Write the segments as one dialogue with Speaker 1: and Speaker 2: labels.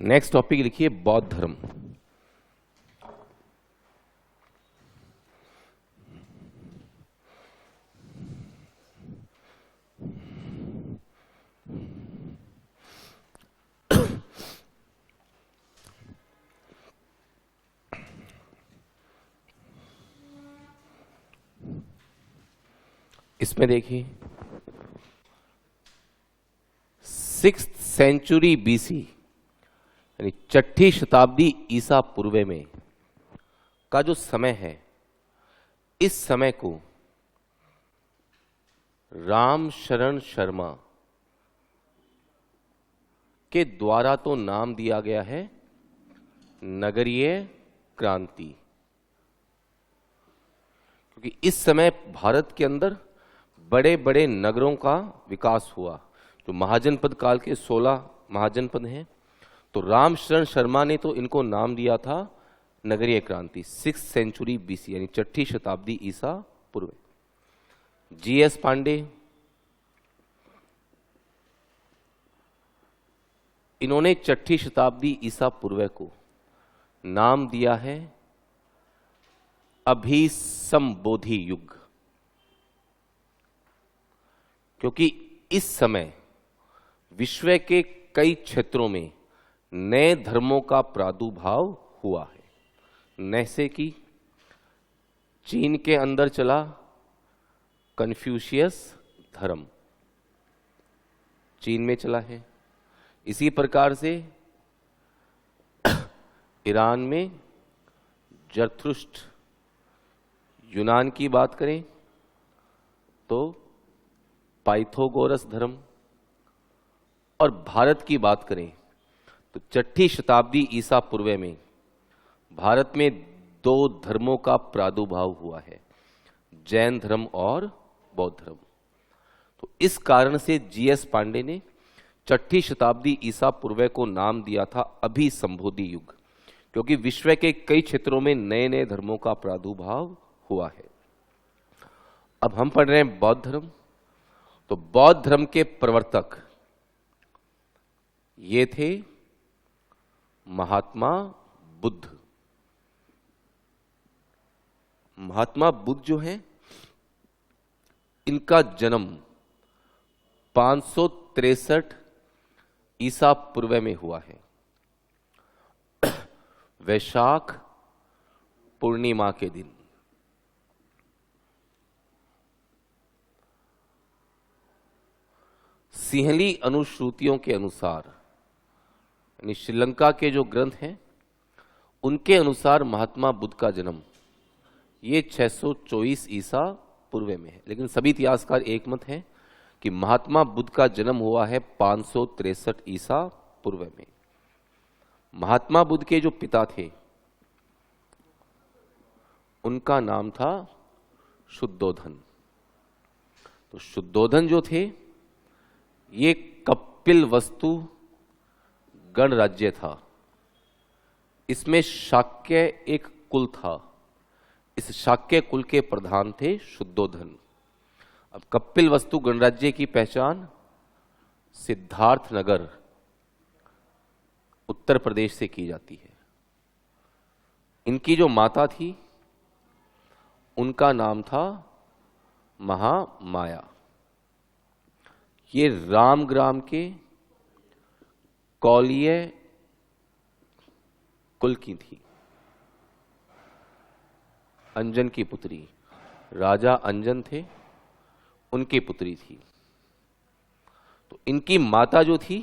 Speaker 1: Next topic लिखिए बौद्ध धर्म। इसमें देखिए 6th सेंचुरी बीसी यानी 6ठी शताब्दी ईसा पूर्व में का जो समय है, इस समय को राम शरण शर्मा के द्वारा तो नाम दिया गया है नगरीय क्रांति, क्योंकि इस समय भारत के अंदर बड़े बड़े नगरों का विकास हुआ। जो महाजनपद काल के 16 महाजनपद हैं, तो रामशरण शर्मा ने तो इनको नाम दिया था नगरीय क्रांति। 6th सेंचुरी बीसी यानी 6ठी शताब्दी ईसा पूर्व। जीएस पांडे इन्होंने 6ठी शताब्दी ईसा पूर्व को नाम दिया है अभिसंबोधि युग, क्योंकि इस समय विश्व के कई क्षेत्रों में नए धर्मों का प्रादुर्भाव हुआ है। जैसे कि चीन के अंदर चला कन्फ्यूशियस धर्म, चीन में चला है। इसी प्रकार से ईरान में जरथुस्ट्र, यूनान की बात करें तो पाइथागोरस धर्म, और भारत की बात करें तो 6ठी शताब्दी ईसा पूर्व में भारत में 2 धर्मों का प्रादुर्भाव हुआ है, जैन धर्म और बौद्ध धर्म। तो इस कारण से जीएस पांडे ने 6ठी शताब्दी ईसा पूर्व को नाम दिया था अभिसंबोधि युग, क्योंकि विश्व के कई क्षेत्रों में नए नए धर्मों का प्रादुर्भाव हुआ है। अब हम पढ़ रहे हैं बौद्ध धर्म। तो बौद्ध धर्म के प्रवर्तक ये थे महात्मा बुद्ध। महात्मा बुद्ध जो हैं, इनका जन्म 563 ईसा पूर्व में हुआ है, वैशाख पूर्णिमा के दिन। सिंहली अनुश्रुतियों के अनुसार, यानी श्रीलंका के जो ग्रंथ हैं उनके अनुसार महात्मा बुद्ध का जन्म ये 624 ईसा पूर्व में है। लेकिन सभी इतिहासकार एक मत हैं कि महात्मा बुद्ध का जन्म हुआ है 563 ईसा पूर्व में। महात्मा बुद्ध के जो पिता थे उनका नाम था शुद्धोधन। तो शुद्धोधन जो थे ये कपिल वस्तु गणराज्य था। इसमें शाक्य एक कुल था, इस शाक्य कुल के प्रधान थे शुद्धोधन। अब कपिल वस्तु गणराज्य की पहचान सिद्धार्थ नगर उत्तर प्रदेश से की जाती है। इनकी जो माता थी उनका नाम था महामाया। ये रामग्राम के कौलिय कुल की थी, अंजन की पुत्री। राजा अंजन थे, उनकी पुत्री थी। तो इनकी माता जो थी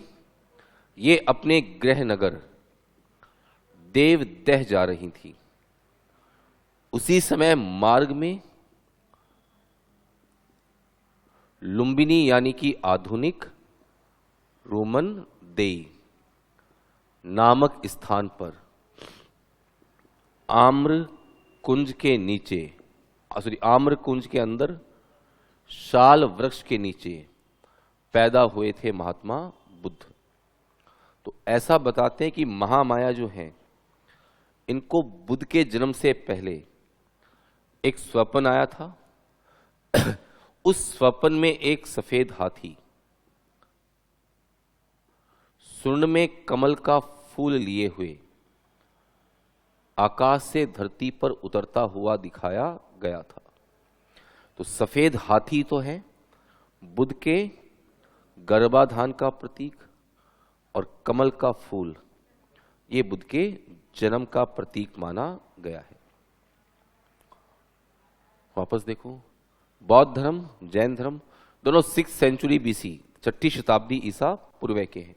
Speaker 1: ये अपने गृह नगर देवदह जा रही थी। उसी समय मार्ग में लुम्बिनी यानी कि आधुनिक रोमन देई नामक स्थान पर आम्र कुंज के नीचे, आम्र कुंज के अंदर शाल वृक्ष के नीचे पैदा हुए थे महात्मा बुद्ध। तो ऐसा बताते हैं कि महामाया जो है इनको बुद्ध के जन्म से पहले एक स्वप्न आया था। उस स्वप्न में एक सफेद हाथी, सुर्ण में कमल का फूल लिए हुए आकाश से धरती पर उतरता हुआ दिखाया गया था। तो सफेद हाथी तो है बुद्ध के गर्भाधान का प्रतीक, और कमल का फूल ये बुद्ध के जन्म का प्रतीक माना गया है। वापस देखो, बौद्ध धर्म, जैन धर्म दोनों 6th सेंचुरी बीसी, 6ठी शताब्दी ईसा पूर्व के हैं।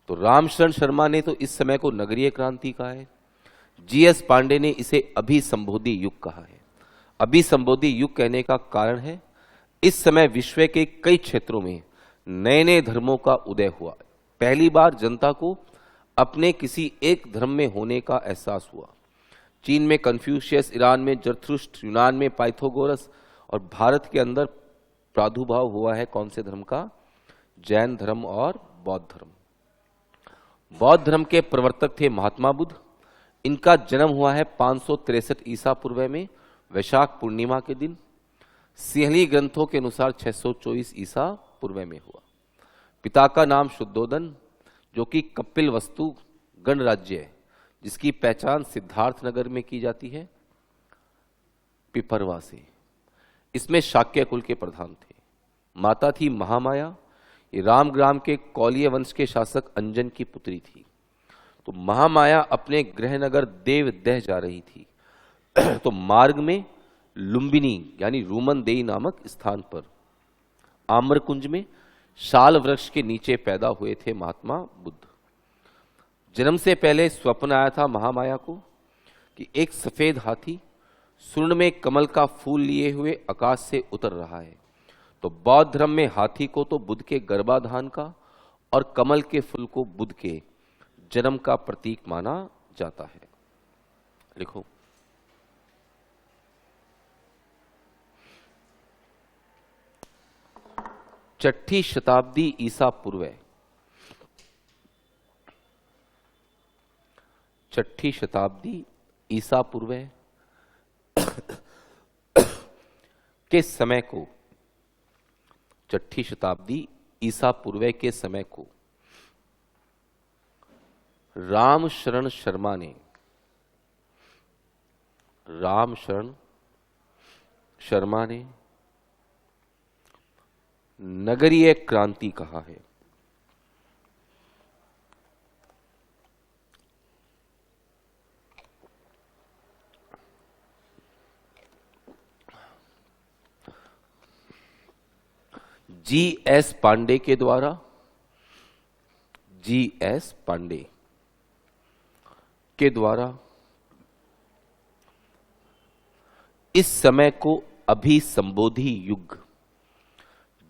Speaker 1: तो रामशरण शर्मा ने तो इस समय को नगरीय क्रांति कहा है, जीएस पांडे ने इसे अभिसंबोधि युग कहा है। अभिसंबोधि युग कहने का कारण है इस समय विश्व के कई क्षेत्रों में नए नए धर्मों का उदय हुआ। पहली बार जनता को अपने किसी एक धर्म में होने का एहसास हुआ। चीन में कन्फ्यूशियस, ईरान में जरथुस्ट्र, यूनान में पाइथागोरस, और भारत के अंदर प्रादुर्भाव हुआ है कौन से धर्म का? जैन धर्म और बौद्ध धर्म। बौद्ध धर्म के प्रवर्तक थे महात्मा बुद्ध। इनका जन्म हुआ है 563 ईसा पूर्व में वैशाख पूर्णिमा के दिन। सिंहली ग्रंथों के अनुसार 624 ईसा पूर्व में हुआ। पिता का नाम शुद्धोदन, जो कि कपिल वस्तु गणराज्य है, जिसकी पहचान सिद्धार्थ नगर में की जाती है, पिपरवा से। इसमें शाक्य कुल के प्रधान थे। माता थी महामाया, ये रामग्राम के कौलिय वंश के शासक अंजन की पुत्री थी। तो महामाया अपने गृह नगर देवदह जा रही थी। तो मार्ग में लुम्बिनी यानी रूमन देई नामक स्थान पर आम्रकुंज में शाल वृक्ष के नीचे पैदा हुए थे महात्मा बुद्ध। जन्म से पहले स्वप्न आया था महामाया को कि एक सफेद हाथी स्वर्ण में कमल का फूल लिए हुए आकाश से उतर रहा है। तो बौद्ध धर्म में हाथी को तो बुद्ध के गर्भाधान का और कमल के फूल को बुद्ध के जन्म का प्रतीक माना जाता है। लिखो, छठी शताब्दी ईसा पूर्व, छठी शताब्दी ईसा पूर्व के समय को, छठी शताब्दी ईसा पूर्व के समय को रामशरण शर्मा ने, रामशरण शर्मा ने नगरीय क्रांति कहा है। जी.एस. पांडे के द्वारा, जी.एस. पांडे के द्वारा इस समय को अभिसंबोधि युग,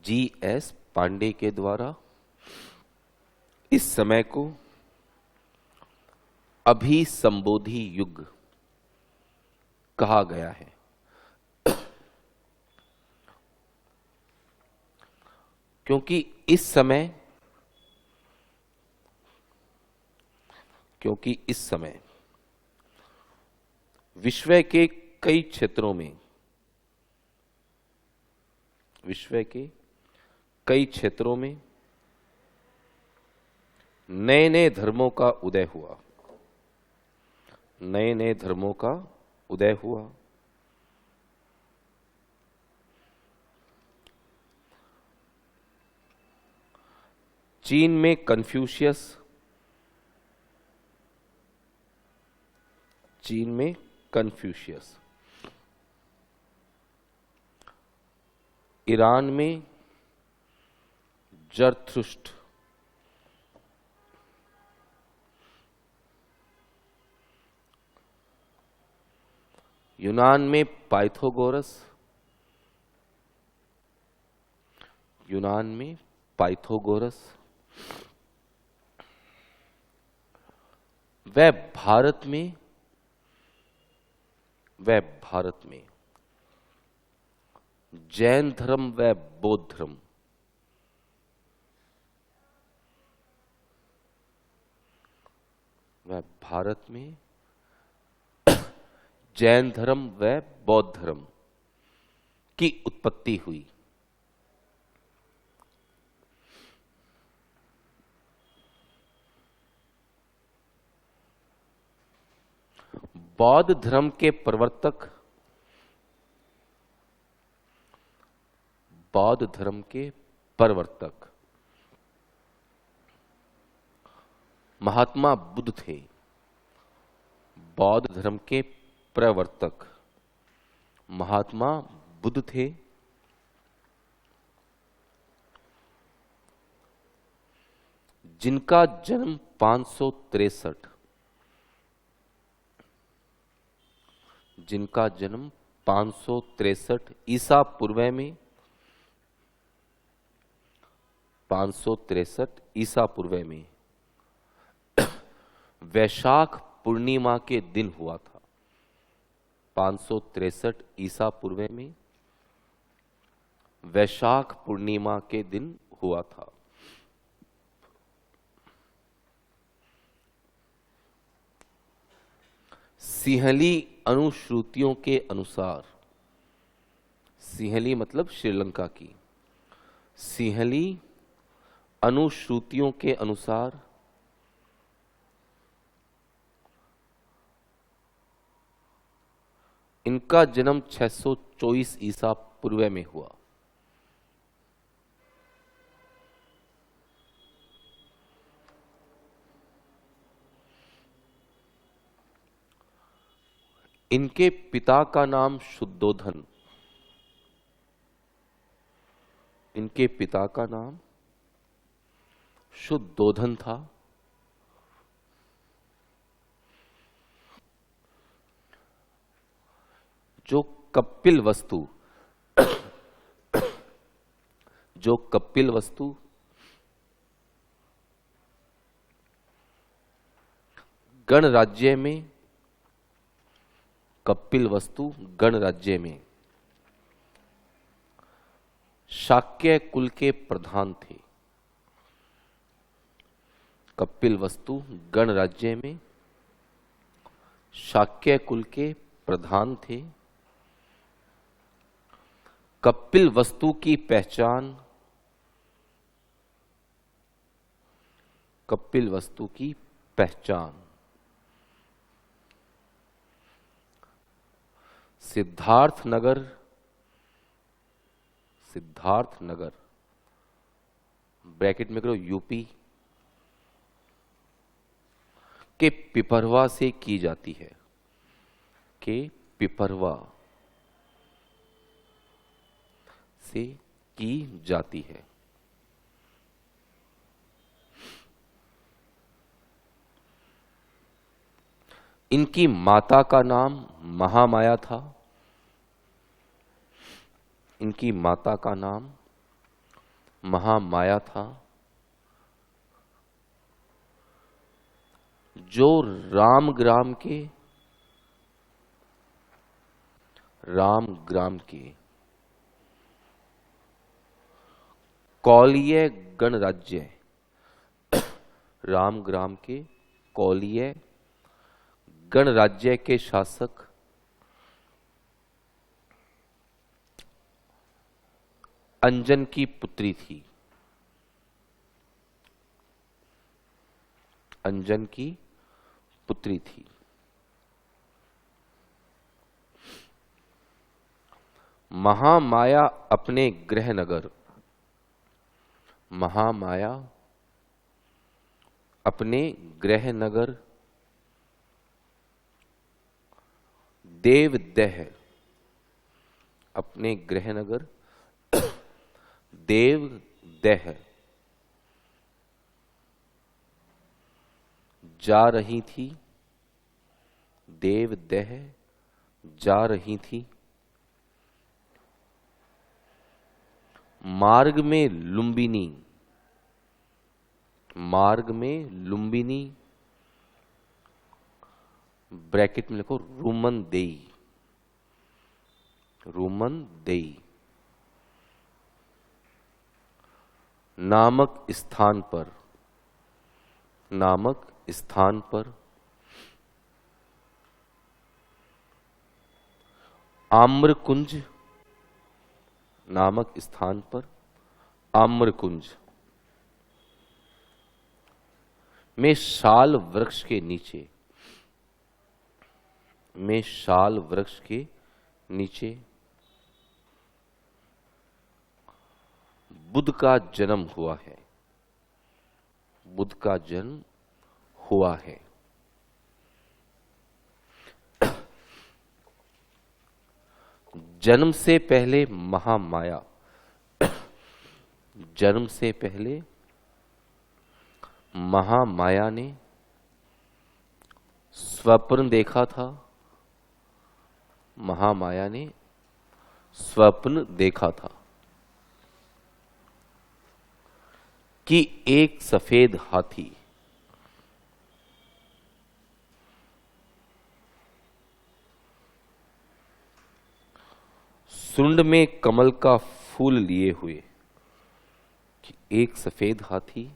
Speaker 1: जी.एस. पांडे के द्वारा इस समय को अभिसंबोधि युग कहा गया है। क्योंकि इस समय विश्व के कई क्षेत्रों में, विश्व के कई क्षेत्रों में नए नए धर्मों का उदय हुआ, नए नए धर्मों का उदय हुआ। चीन में कन्फ्यूशियस, चीन में कन्फ्यूशियस, ईरान में जरथुस्ट्र, यूनान में पाइथागोरस, यूनान में पाइथागोरस, वह भारत में, वह भारत में जैन धर्म व बौद्ध धर्म, वह भारत में जैन धर्म व बौद्ध धर्म की उत्पत्ति हुई। बौद्ध धर्म के प्रवर्तक, बौद्ध धर्म के प्रवर्तक महात्मा बुद्ध थे। बौद्ध धर्म के प्रवर्तक महात्मा बुद्ध थे। जिनका जन्म 563, जिनका जन्म 563 ईसा पूर्व में, 563 ईसा पूर्व में वैशाख पूर्णिमा के दिन हुआ था। 563 ईसा पूर्व में वैशाख पूर्णिमा के दिन हुआ था। सिंहली अनुश्रुतियों के अनुसार, सिंहली मतलब श्रीलंका की, सिंहली अनुश्रुतियों के अनुसार इनका जन्म 624 ईसा पूर्व में हुआ। इनके पिता का नाम शुद्धोधन, इनके पिता का नाम शुद्धोधन था। जो कपिल वस्तु, जो कपिल वस्तु गणराज्य में, कपिल वस्तु गणराज्य में शाक्य कुल के प्रधान थे। कपिल वस्तु गणराज्य में शाक्य कुल के प्रधान थे। कपिल वस्तु की पहचान, कपिल वस्तु की पहचान सिद्धार्थनगर, सिद्धार्थनगर ब्रैकेट में करो यूपी के पिपरवा से की जाती है, के पिपरवा से की जाती है। इनकी माता का नाम महामाया था। इनकी माता का नाम महामाया था, जो रामग्राम के, रामग्राम के कौलिय गणराज्य, रामग्राम के कौलिय गणराज्य के शासक अंजन की पुत्री थी। अंजन की पुत्री थी। महामाया अपने गृहनगर, महामाया अपने गृहनगर देवदह, अपने गृहनगर देवदह जा रही थी, देवदह जा रही थी। मार्ग में लुम्बिनी, मार्ग में लुम्बिनी ब्रैकेट में लिखो रूमन देई, रूमन देई नामक स्थान पर, नामक स्थान पर आम्रकुंज, नामक स्थान पर आम्रकुंज में शाल वृक्ष के नीचे, में शाल वृक्ष के नीचे बुद्ध का जन्म हुआ है। बुद्ध का जन्म हुआ है। जन्म से पहले महामाया, जन्म से पहले महामाया ने स्वप्न देखा था। महामाया ने स्वप्न देखा था कि एक सफेद हाथी सुंड में कमल का फूल लिए हुए, कि एक सफेद हाथी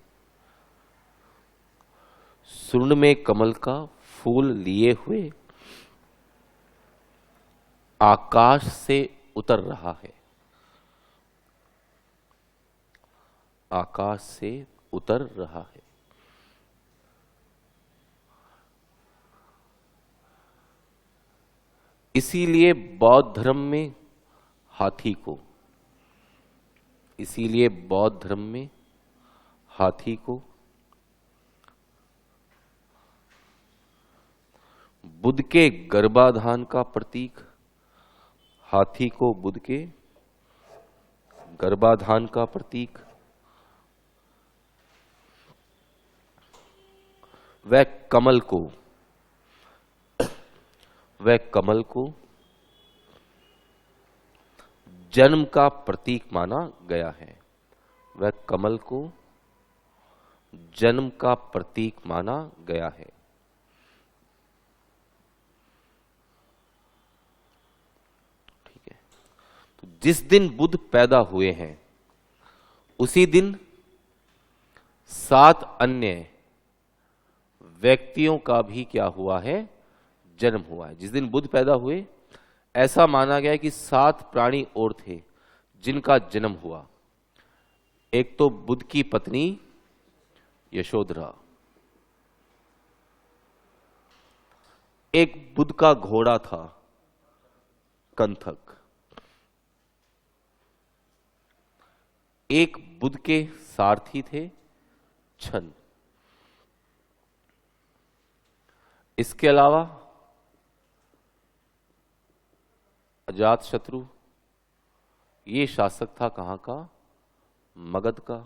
Speaker 1: सुंड में कमल का फूल लिए हुए आकाश से उतर रहा है। आकाश से उतर रहा है। इसीलिए बौद्ध धर्म में हाथी को, इसीलिए बौद्ध धर्म में हाथी को बुद्ध के गर्भाधान का प्रतीक, हाथी को बुद्ध के गर्भाधान का प्रतीक, वह कमल को, वह कमल को जन्म का प्रतीक माना गया है। वह कमल को जन्म का प्रतीक माना गया है। ठीक है। तो जिस दिन बुद्ध पैदा हुए हैं उसी दिन 7 अन्य व्यक्तियों का भी क्या हुआ है, जन्म हुआ है। जिस दिन बुद्ध पैदा हुए ऐसा माना गया है कि 7 प्राणी और थे जिनका जन्म हुआ। एक तो बुद्ध की पत्नी यशोधरा, एक बुद्ध का घोड़ा था कंथक, एक बुद्ध के सारथी थे छन। इसके अलावा अजातशत्रु, ये शासक था कहां का, मगध का।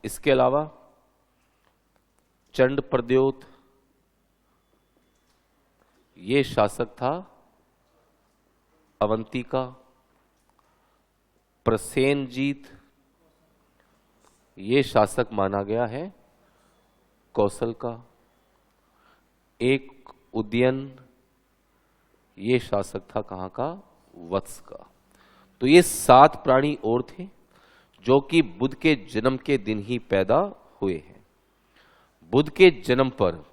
Speaker 1: इसके अलावा चंड प्रद्योत, ये शासक था अवंती का। प्रसेनजीत, ये शासक माना गया है कौशल का। एक उदयन, ये शासक था कहां का, वत्स का। तो ये 7 प्राणी और थे जो कि बुद्ध के जन्म के दिन ही पैदा हुए हैं। बुद्ध के जन्म पर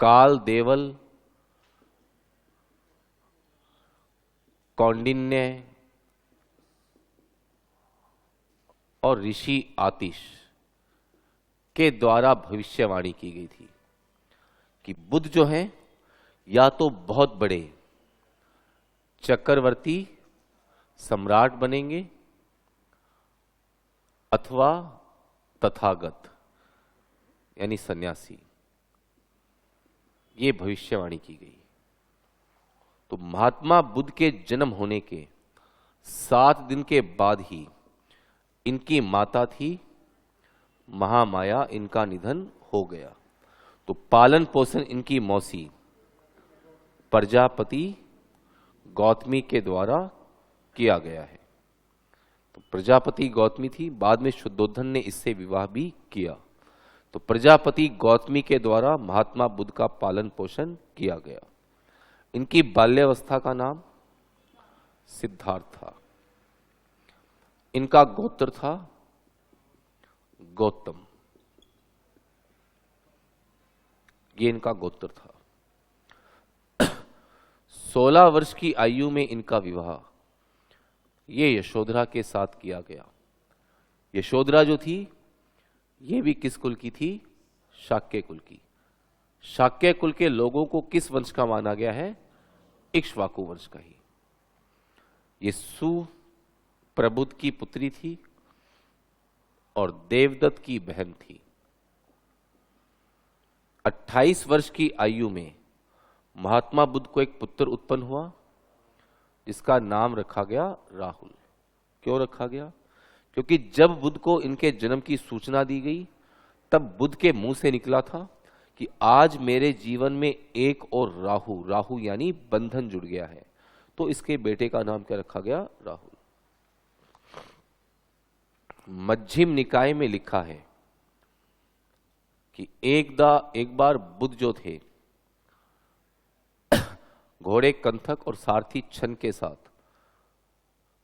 Speaker 1: काल देवल, कौंडिन्य और ऋषि आतिश के द्वारा भविष्यवाणी की गई थी कि बुद्ध जो हैं या तो बहुत बड़े चक्रवर्ती सम्राट बनेंगे अथवा तथागत यानी सन्यासी। ये भविष्यवाणी की गई। तो महात्मा बुद्ध के जन्म होने के 7 दिन के बाद ही इनकी माता थी महामाया, इनका निधन हो गया। तो पालन पोषण इनकी मौसी प्रजापति गौतमी के द्वारा किया गया है। तो प्रजापति गौतमी थी, बाद में शुद्धोधन ने इससे विवाह भी किया। तो प्रजापति गौतमी के द्वारा महात्मा बुद्ध का पालन पोषण किया गया। इनकी बाल्यावस्था का नाम सिद्धार्थ था। इनका गोत्र था गौतम, ये इनका गोत्र था। 16 वर्ष की आयु में इनका विवाह ये यशोधरा के साथ किया गया। यशोधरा जो थी ये भी किस कुल की थी, शाक्य कुल की। शाक्य कुल के लोगों को किस वंश का माना गया है? इक्ष्वाकु वंश का ही। ये सुप्रबुद्ध की पुत्री थी और देवदत्त की बहन थी। 28 वर्ष की आयु में महात्मा बुद्ध को एक पुत्र उत्पन्न हुआ, जिसका नाम रखा गया राहुल। क्यों रखा गया? क्योंकि जब बुद्ध को इनके जन्म की सूचना दी गई, तब बुद्ध के मुंह से निकला था कि आज मेरे जीवन में एक और राहु, राहु यानी बंधन जुड़ गया है, तो इसके बेटे का नाम क्या रखा गया? राहुल। मध्यम निकाय में लिखा है कि एक बार बुद्ध जो थे घोड़े कंथक और सारथी छन के साथ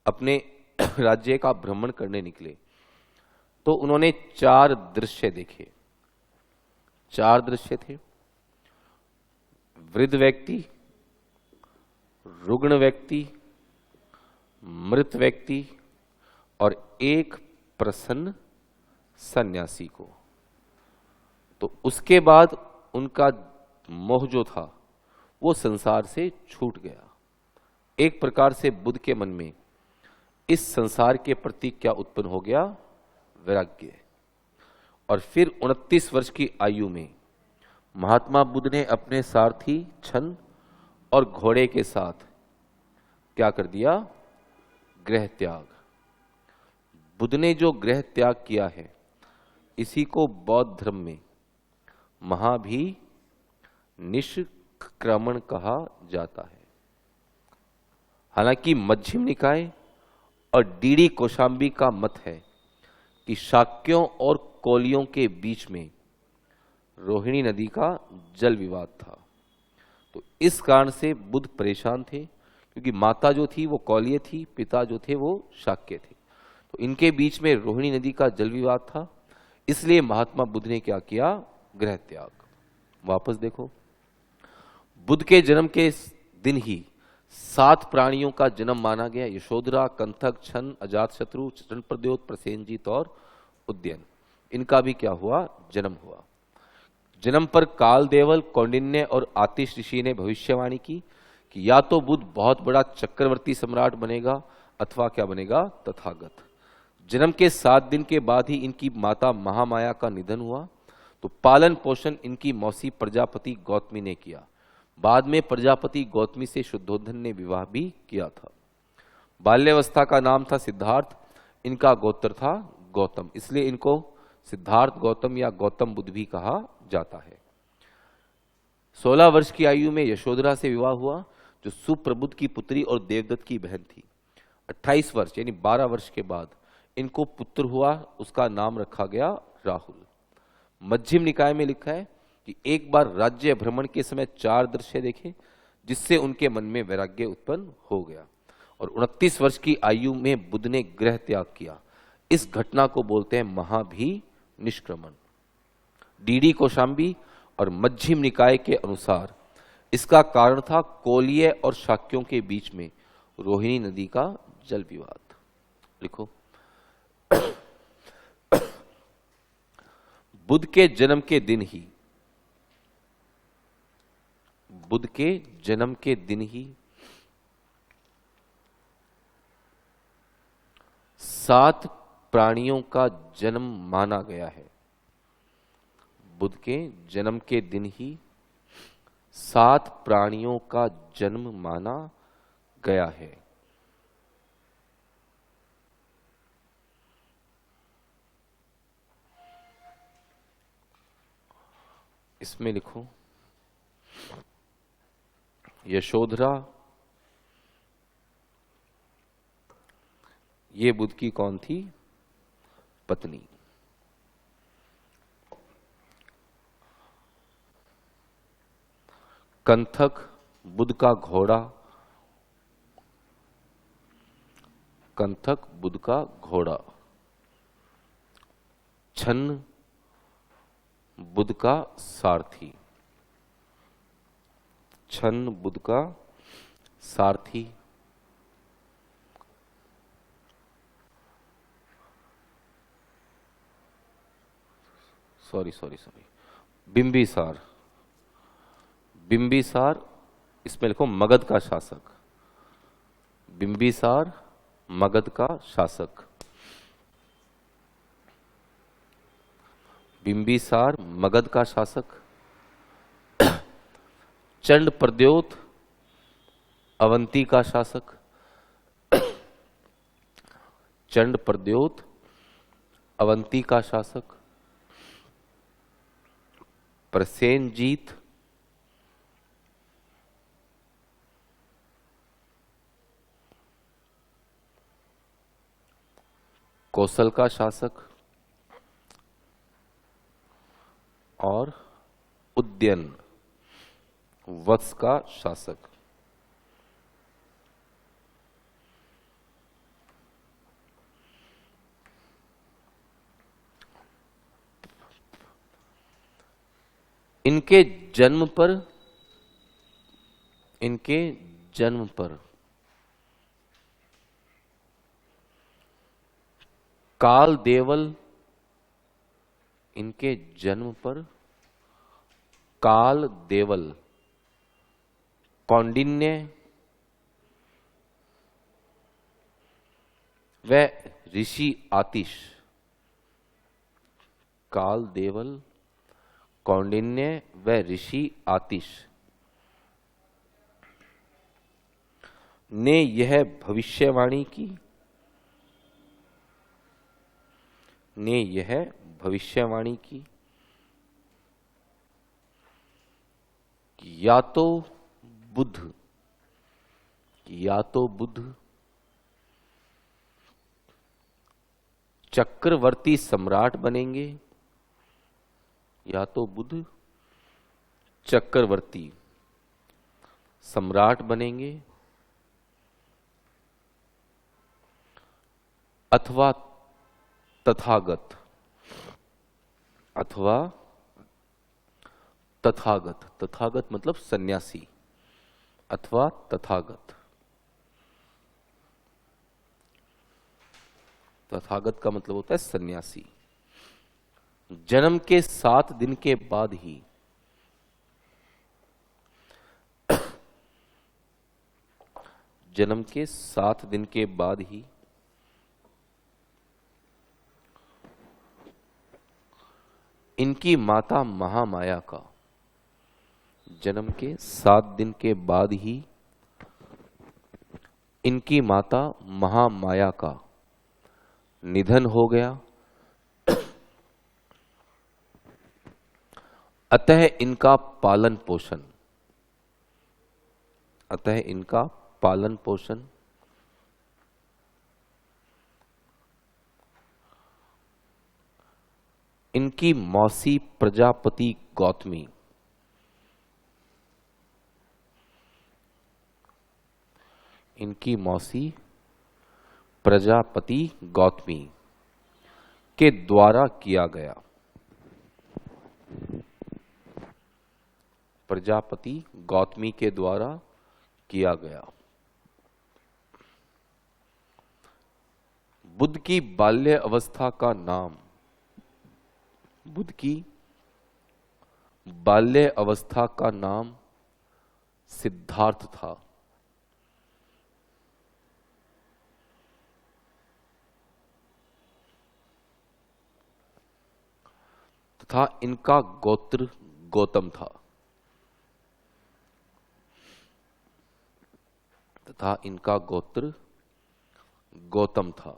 Speaker 1: अपने राज्य का भ्रमण करने निकले, तो उन्होंने 4 दृश्य देखे। 4 दृश्य थे। वृद्ध व्यक्ति, रुग्ण व्यक्ति, मृत व्यक्ति और एक प्रसन्न सन्यासी को। तो उसके बाद उनका मोह जो था वो संसार से छूट गया। एक प्रकार से बुद्ध के मन में इस संसार के प्रति क्या उत्पन्न हो गया? वैराग्य। और फिर 29 वर्ष की आयु में महात्मा बुद्ध ने अपने सारथी छन और घोड़े के साथ क्या कर दिया? गृह त्याग। बुद्ध ने जो गृह त्याग किया है, इसी को बौद्ध धर्म में महाभी निष्क्रमण कहा जाता है। हालांकि मध्यम निकाय और डीडी कौशाम्बी का मत है कि शाक्यों और कोलियों के बीच में रोहिणी नदी का जल विवाद था, तो इस कारण से बुद्ध परेशान थे, क्योंकि माता जो थी वो कौलिय थी, पिता जो थे वो शाक्य थे, तो इनके बीच में रोहिणी नदी का जल विवाद था। इसलिए महात्मा बुद्ध ने क्या किया? गृह त्याग। वापस देखो, बुद्ध के जन्म के दिन ही 7 प्राणियों का जन्म माना गया। यशोधरा, कंथक, छन, अजातशत्रु, चरणप्रद्योत, प्रसेनजीत और उद्यन, इनका भी क्या हुआ? जन्म हुआ। जन्म पर काल देवल, कौंडिन्य और आतिश ऋषि ने भविष्यवाणी की कि या तो बुद्ध बहुत बड़ा चक्रवर्ती सम्राट बनेगा अथवा क्या बनेगा? तथागत। जन्म के 7 दिन के बाद ही इनकी माता महामाया का निधन हुआ, तो पालन पोषण इनकी मौसी प्रजापति गौतमी ने किया। बाद में प्रजापति गौतमी से शुद्धोधन ने विवाह भी किया था। बाल्यावस्था का नाम था सिद्धार्थ, इनका गोत्र था गौतम, इसलिए इनको सिद्धार्थ गौतम या गौतम बुद्ध भी कहा जाता है। 16 वर्ष की आयु में यशोधरा से विवाह हुआ, जो सुप्रबुद्ध की पुत्री और देवदत्त की बहन थी। 28 वर्ष यानी 12 वर्ष के बाद इनको पुत्र हुआ, उसका नाम रखा गया राहुल। मध्यम निकाय में लिखा है कि एक बार राज्य भ्रमण के समय 4 दृश्य देखे, जिससे उनके मन में वैराग्य उत्पन्न हो गया, और 29 वर्ष की आयु में बुद्ध ने गृह त्याग किया। इस घटना को बोलते हैं महाभी निष्क्रमण। डीडी कौशाम्बी और मध्यम निकाय के अनुसार इसका कारण था कोलिय और शाक्यों के बीच में रोहिणी नदी का जल विवाद। लिखो, बुद्ध के जन्म के दिन ही, बुद्ध के जन्म के दिन ही 7 प्राणियों का जन्म माना गया है। बुद्ध के जन्म के दिन ही 7 प्राणियों का जन्म माना गया है। इसमें लिखो, यशोधरा ये बुद्ध की कौन थी? पत्नी। कंथक बुद्ध का घोड़ा, कंथक बुद्ध का घोड़ा। छन्न बुद्ध का सारथी, छन्न बुद्ध का सारथी। सॉरी, बिंबिसार। बिंबिसार, इसमें लिखो मगध का शासक। बिंबिसार मगध का शासक। बिंबिसार मगध का शासक। चंड प्रद्योत अवंती का शासक। चंड प्रद्योत अवंती का शासक। प्रसेनजीत कौशल का शासक। और उद्यन वत्स का शासक। इनके जन्म पर, इनके जन्म पर काल देवल, इनके जन्म पर काल देवल, कौंडिन्य व ऋषि आतिश। काल देवल, कौंडिन्य व ऋषि आतिश ने यह भविष्यवाणी की, ने यह भविष्यवाणी की या तो बुद्ध, या तो बुद्ध चक्रवर्ती सम्राट बनेंगे, या तो बुद्ध चक्रवर्ती सम्राट बनेंगे, अथवा तथागत, अथवा तथागत, तथागत मतलब सन्यासी, अथवा तथागत। तथागत का मतलब होता है सन्यासी। जन्म के 7 दिन के बाद ही जन्म के 7 दिन के बाद ही इनकी माता महामाया का, जन्म के 7 दिन के बाद ही इनकी माता महामाया का निधन हो गया। अतः इनका पालन पोषण, अतः इनका पालन पोषण इनकी मौसी प्रजापति गौतमी, इनकी मौसी प्रजापति गौतमी के द्वारा किया गया। प्रजापति गौतमी के द्वारा किया गया। बुद्ध की बाल्य अवस्था का नाम, बुद्ध की बाल्य अवस्था का नाम सिद्धार्थ था। तथा इनका गोत्र गौतम था, तथा इनका गोत्र गौतम था।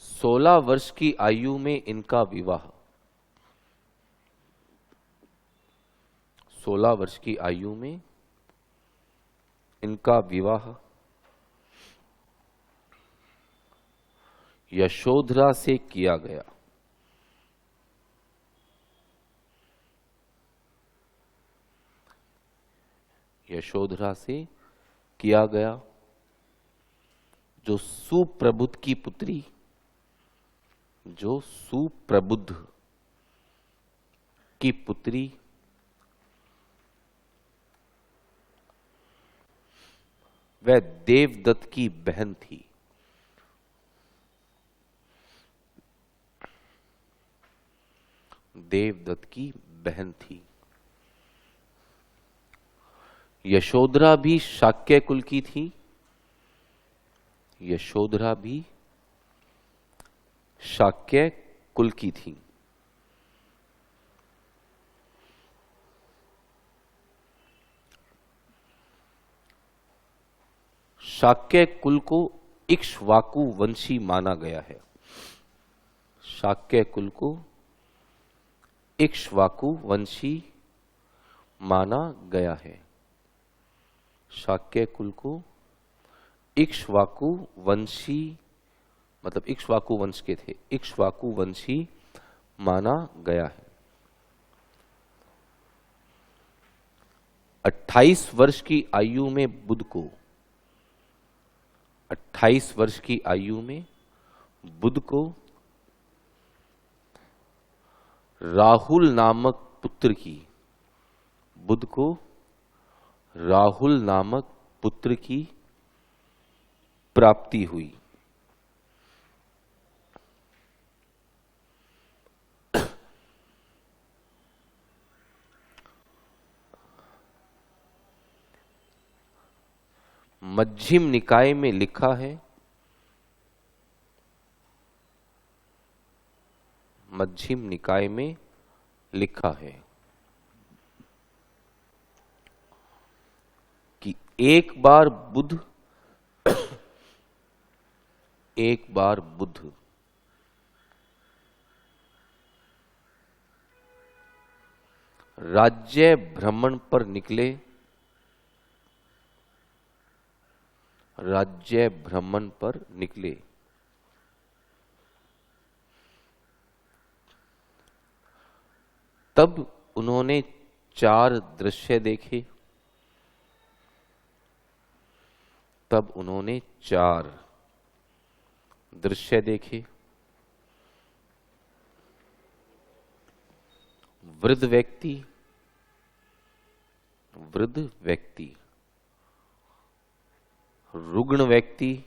Speaker 1: 16 वर्ष की आयु में इनका विवाह, 16 वर्ष की आयु में इनका विवाह यशोधरा से किया गया। यशोधरा से किया गया, जो सुप्रबुद्ध की पुत्री, जो सुप्रबुद्ध की पुत्री वह देवदत्त की बहन थी। देवदत्त की बहन थी। यशोधरा भी शाक्य कुल की थी। यशोधरा भी शाक्य कुल की थी। शाक्य कुल को इक्ष्वाकु वंशी माना गया है। शाक्य कुल को इक्ष्वाकु वंशी माना गया है। शाक्य कुल को इक्ष्वाकु वंशी मतलब इक्ष्वाकु वंश के थे, इक्ष्वाकु वंशी माना गया है। 28 वर्ष की आयु में बुध को 28 वर्ष की आयु में बुध को राहुल नामक पुत्र की बुध को राहुल नामक पुत्र की प्राप्ति हुई। मध्यम निकाय में लिखा है, मध्यम निकाय में लिखा है कि एक बार बुध राज्य भ्रमण पर निकले, राज्य भ्रमण पर निकले। तब उन्होंने 4 दृश्य देखे। तब उन्होंने 4 दृश्य देखे। वृद्ध व्यक्ति, वृद्ध व्यक्ति, रुग्ण व्यक्ति,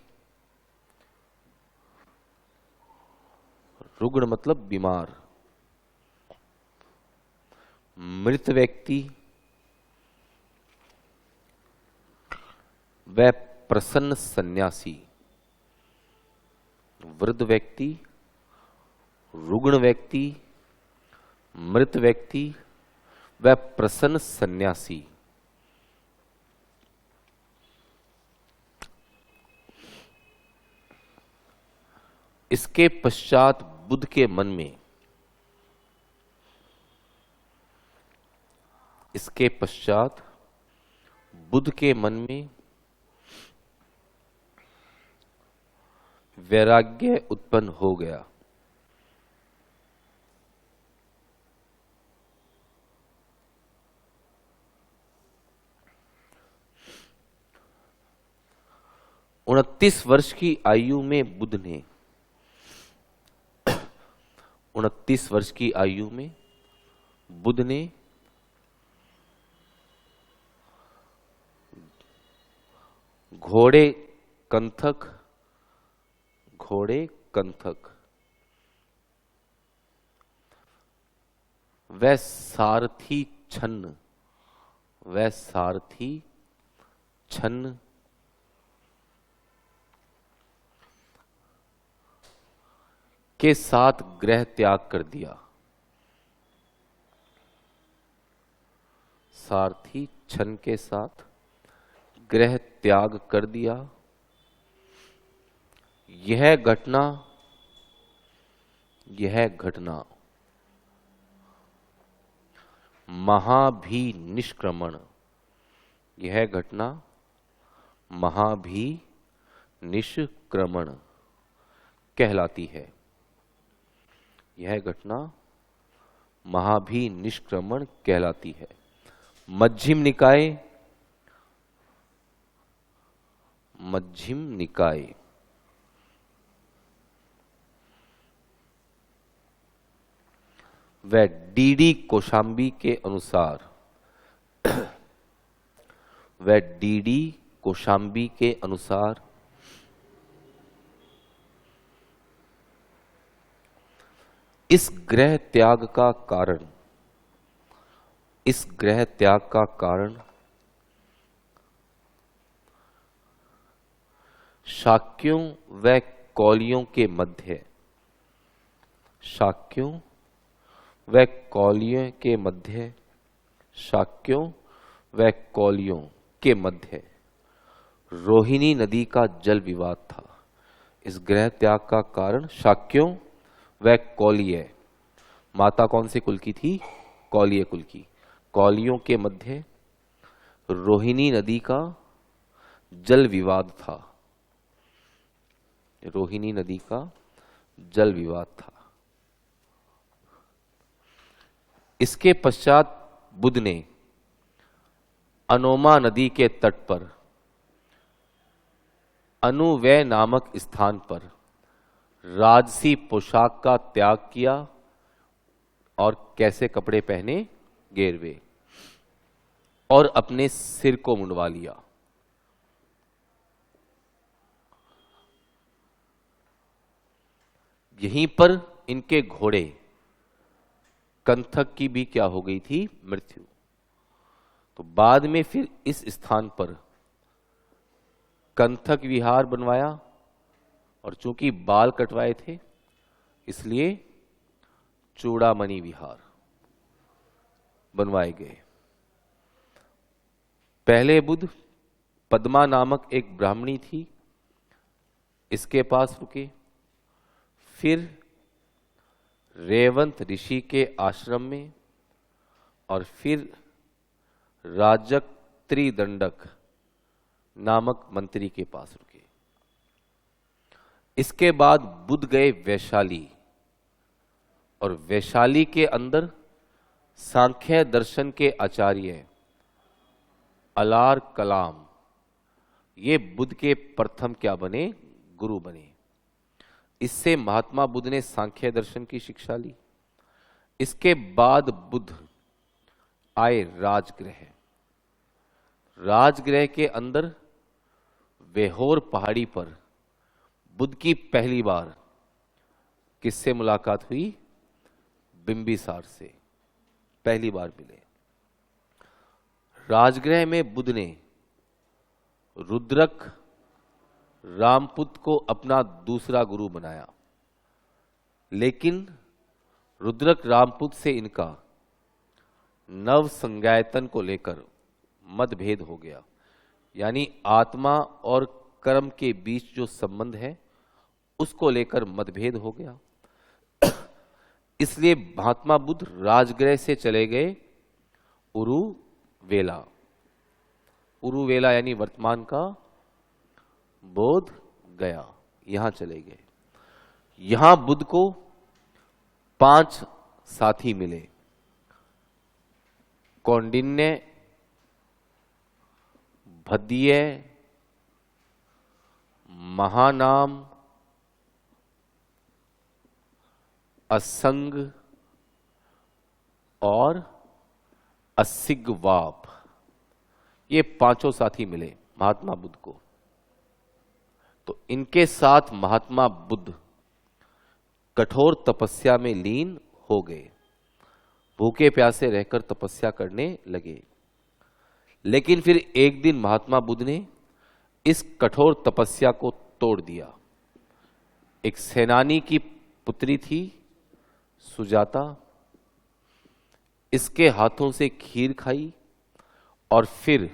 Speaker 1: रुग्ण मतलब बीमार, मृत व्यक्ति व प्रसन्न सन्यासी। वृद्ध व्यक्ति, रुग्ण व्यक्ति, मृत व्यक्ति व प्रसन्न सन्यासी। इसके पश्चात बुद्ध के मन में, इसके पश्चात बुद्ध के मन में वैराग्य उत्पन्न हो गया। उनतीस वर्ष की आयु में बुद्ध ने 29 वर्ष की आयु में बुद्ध ने घोड़े कंथक व सारथी छन्न के साथ गृह त्याग कर दिया। सारथी छन्न के साथ गृह त्याग कर दिया। यह घटना महाभिनिष्क्रमण, यह घटना महाभिनिष्क्रमण कहलाती है। यह घटना महाभिनिष्क्रमण कहलाती है। मध्यम निकाय व डीडी कोशाम्बी के अनुसार इस ग्रह त्याग का कारण, इस ग्रह त्याग का कारण शाक्यों व कौलियों के मध्य, शाक्यों व कौलियों के मध्य, शाक्यों व कौलियों के मध्य रोहिणी नदी का जल विवाद था। इस ग्रह त्याग का कारण शाक्यों व कौलिय, माता कौन से कुल की थी? कौलिय कुल की। कौलियों के मध्य रोहिणी नदी का जल विवाद था, रोहिणी नदी का जल विवाद था। इसके पश्चात बुध ने अनोमा नदी के तट पर अनुवै नामक स्थान पर राजसी पोशाक का त्याग किया और कैसे कपड़े पहने? गेरवे, और अपने सिर को मुंडवा लिया। यहीं पर इनके घोड़े कंथक की भी क्या हो गई थी? मृत्यु। तो बाद में फिर इस स्थान पर कंथक विहार बनवाया, और चूंकि बाल कटवाए थे इसलिए चूड़ामणि विहार बनवाए गए। पहले बुध पद्मा नामक एक ब्राह्मणी थी, इसके पास रुके। फिर रेवंत ऋषि के आश्रम में, और फिर राजक त्रिदंडक नामक मंत्री के पास रुके। इसके बाद बुध गए वैशाली, और वैशाली के अंदर सांख्य दर्शन के आचार्य अलार कलाम, ये बुध के प्रथम क्या बने? गुरु बने। इससे महात्मा बुद्ध ने सांख्य दर्शन की शिक्षा ली। इसके बाद बुद्ध आए राजगृह। राजगृह के अंदर वेहोर पहाड़ी पर बुद्ध की पहली बार किससे मुलाकात हुई? बिंबिसार से पहली बार मिले। राजगृह में बुद्ध ने रुद्रक रामपुत को अपना दूसरा गुरु बनाया, लेकिन रुद्रक रामपुत से इनका नव संज्ञायतन को लेकर मतभेद हो गया। यानी आत्मा और कर्म के बीच जो संबंध है उसको लेकर मतभेद हो गया। इसलिए महात्मा बुद्ध राजगृह से चले गए उरुवेला। उरुवेला यानी वर्तमान का बोध गया, यहां चले गए। यहां बुद्ध को 5 साथी मिले। कौंडिन्य, भद्य, महानाम, असंग और असिग्वाप, ये 5 साथी मिले महात्मा बुद्ध को। तो इनके साथ महात्मा बुद्ध कठोर तपस्या में लीन हो गए, भूखे प्यासे रहकर तपस्या करने लगे। लेकिन फिर एक दिन महात्मा बुद्ध ने इस कठोर तपस्या को तोड़ दिया। एक सेनानी की पुत्री थी सुजाता, इसके हाथों से खीर खाई और फिर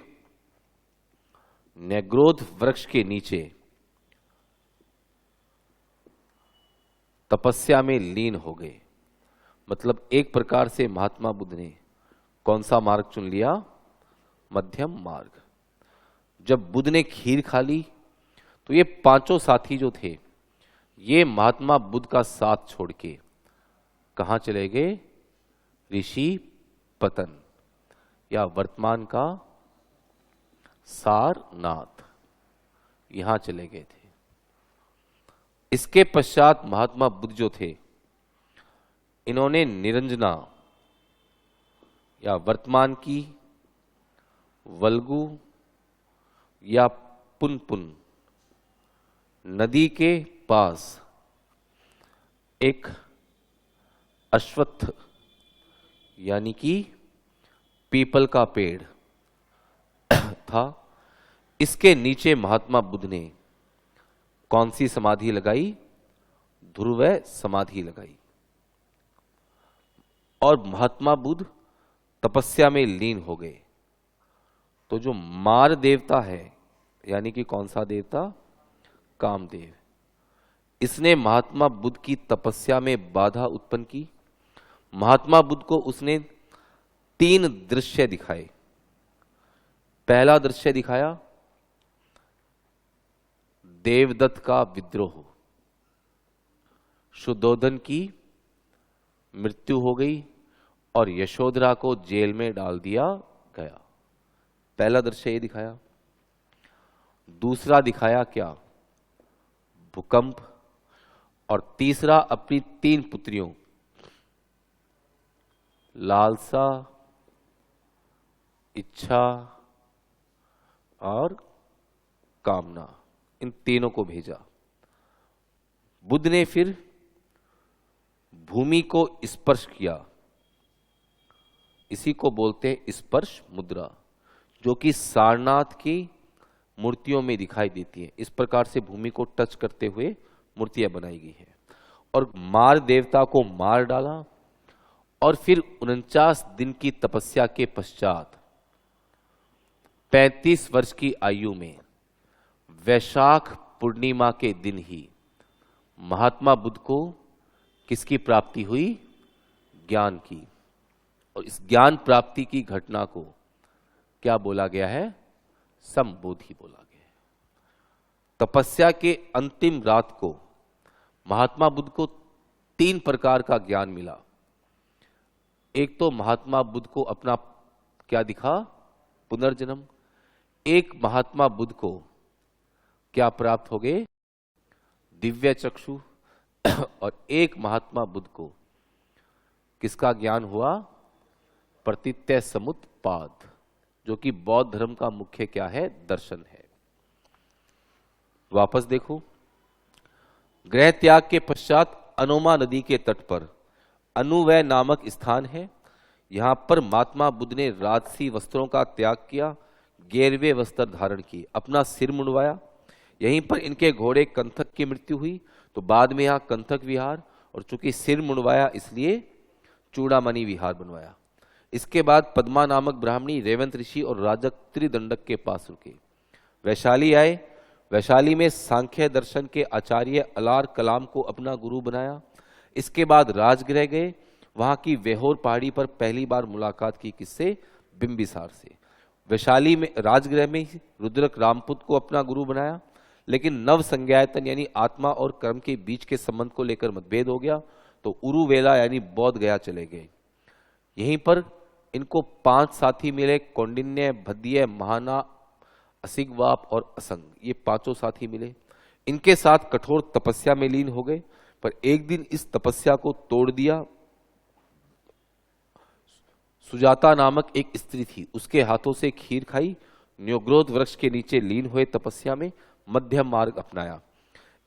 Speaker 1: नेग्रोध वृक्ष के नीचे तपस्या में लीन हो गए। मतलब एक प्रकार से महात्मा बुद्ध ने कौन सा मार्ग चुन लिया? मध्यम मार्ग। जब बुद्ध ने खीर खा ली तो ये 5 साथी जो थे ये महात्मा बुद्ध का साथ छोड़ के कहां चले गए? ऋषि पतन या वर्तमान का सारनाथ, यहां चले गए थे। इसके पश्चात महात्मा बुद्ध जो थे इन्होंने निरंजना या वर्तमान की वल्गु या पुनपुन नदी के पास एक अश्वत्थ यानी कि पीपल का पेड़ था। इसके नीचे महात्मा बुद्ध ने कौन सी समाधि लगाई? ध्रुव समाधि लगाई। और महात्मा बुद्ध तपस्या में लीन हो गए। तो जो मार देवता है, यानी कि कौन सा देवता? कामदेव, इसने महात्मा बुद्ध की तपस्या में बाधा उत्पन्न की। महात्मा बुद्ध को उसने 3 दृश्य दिखाए। पहला दृश्य दिखाया देवदत्त का विद्रोह, शुद्धोधन की मृत्यु हो गई और यशोधरा को जेल में डाल दिया गया। पहला दृश्य ये दिखाया। दूसरा दिखाया क्या? भूकंप। और तीसरा अपनी 3 पुत्रियों लालसा, इच्छा और कामना, इन तीनों को भेजा। बुद्ध ने फिर भूमि को स्पर्श किया। इसी को बोलते हैं स्पर्श मुद्रा, जो कि सारनाथ की मूर्तियों में दिखाई देती है। इस प्रकार से भूमि को टच करते हुए मूर्तियां बनाई गई हैं। और मार देवता को मार डाला। और फिर 49 दिन की तपस्या के पश्चात 35 वर्ष की आयु में वैशाख पूर्णिमा के दिन ही महात्मा बुद्ध को किसकी प्राप्ति हुई? ज्ञान की। और इस ज्ञान प्राप्ति की घटना को क्या बोला गया है? संबोधि बोला गया है। तपस्या के अंतिम रात को महात्मा बुद्ध को 3 प्रकार का ज्ञान मिला। एक तो महात्मा बुद्ध को अपना क्या दिखा? पुनर्जन्म। एक महात्मा बुद्ध को क्या प्राप्त हो गए? दिव्य चक्षु। और एक महात्मा बुद्ध को किसका ज्ञान हुआ? प्रतित्य समुत्पाद, जो कि बौद्ध धर्म का मुख्य क्या है? दर्शन है। वापस देखो, गृह त्याग के पश्चात अनोमा नदी के तट पर अनुवय नामक स्थान है। यहां पर महात्मा बुद्ध ने राजसी वस्त्रों का त्याग किया, गेरवे वस्त्र धारण किए, अपना सिर मुंडवाया। यहीं पर इनके घोड़े कंथक की मृत्यु हुई। तो बाद में यहां कंथक विहार, और चूंकि सिर मुंडवाया इसलिए चूड़ामणि विहार बनवाया। इसके बाद पद्मा नामक ब्राह्मणी रेवंत ऋषि और राजक त्रिदंडक के पास रुके। वैशाली आए। वैशाली में सांख्य दर्शन के आचार्य अलार कलाम को अपना गुरु बनाया। इसके बाद राजगृह गए। वहां की वेहोर पहाड़ी पर पहली बार मुलाकात की किससे? बिंबिसार से। वैशाली में राजगृह में रुद्रक रामपुत को अपना गुरु बनाया। लेकिन नव संज्ञायतन यानी आत्मा और कर्म के बीच के संबंध को लेकर मतभेद हो गया। तो उरुवेला यानी बौद्ध गया चले गए। यहीं पर इनको 5 साथी मिले, कौंडिन्य, भद्य, महाना, असिगवाप और असंग। ये 5 साथी मिले। इनके साथ कठोर तपस्या में लीन हो गए। पर एक दिन इस तपस्या को तोड़ दिया। सुजाता नामक एक स्त्री थी, उसके हाथों से खीर खाई। न्योग्रोध वृक्ष के नीचे लीन हुए तपस्या में, मध्यम मार्ग अपनाया।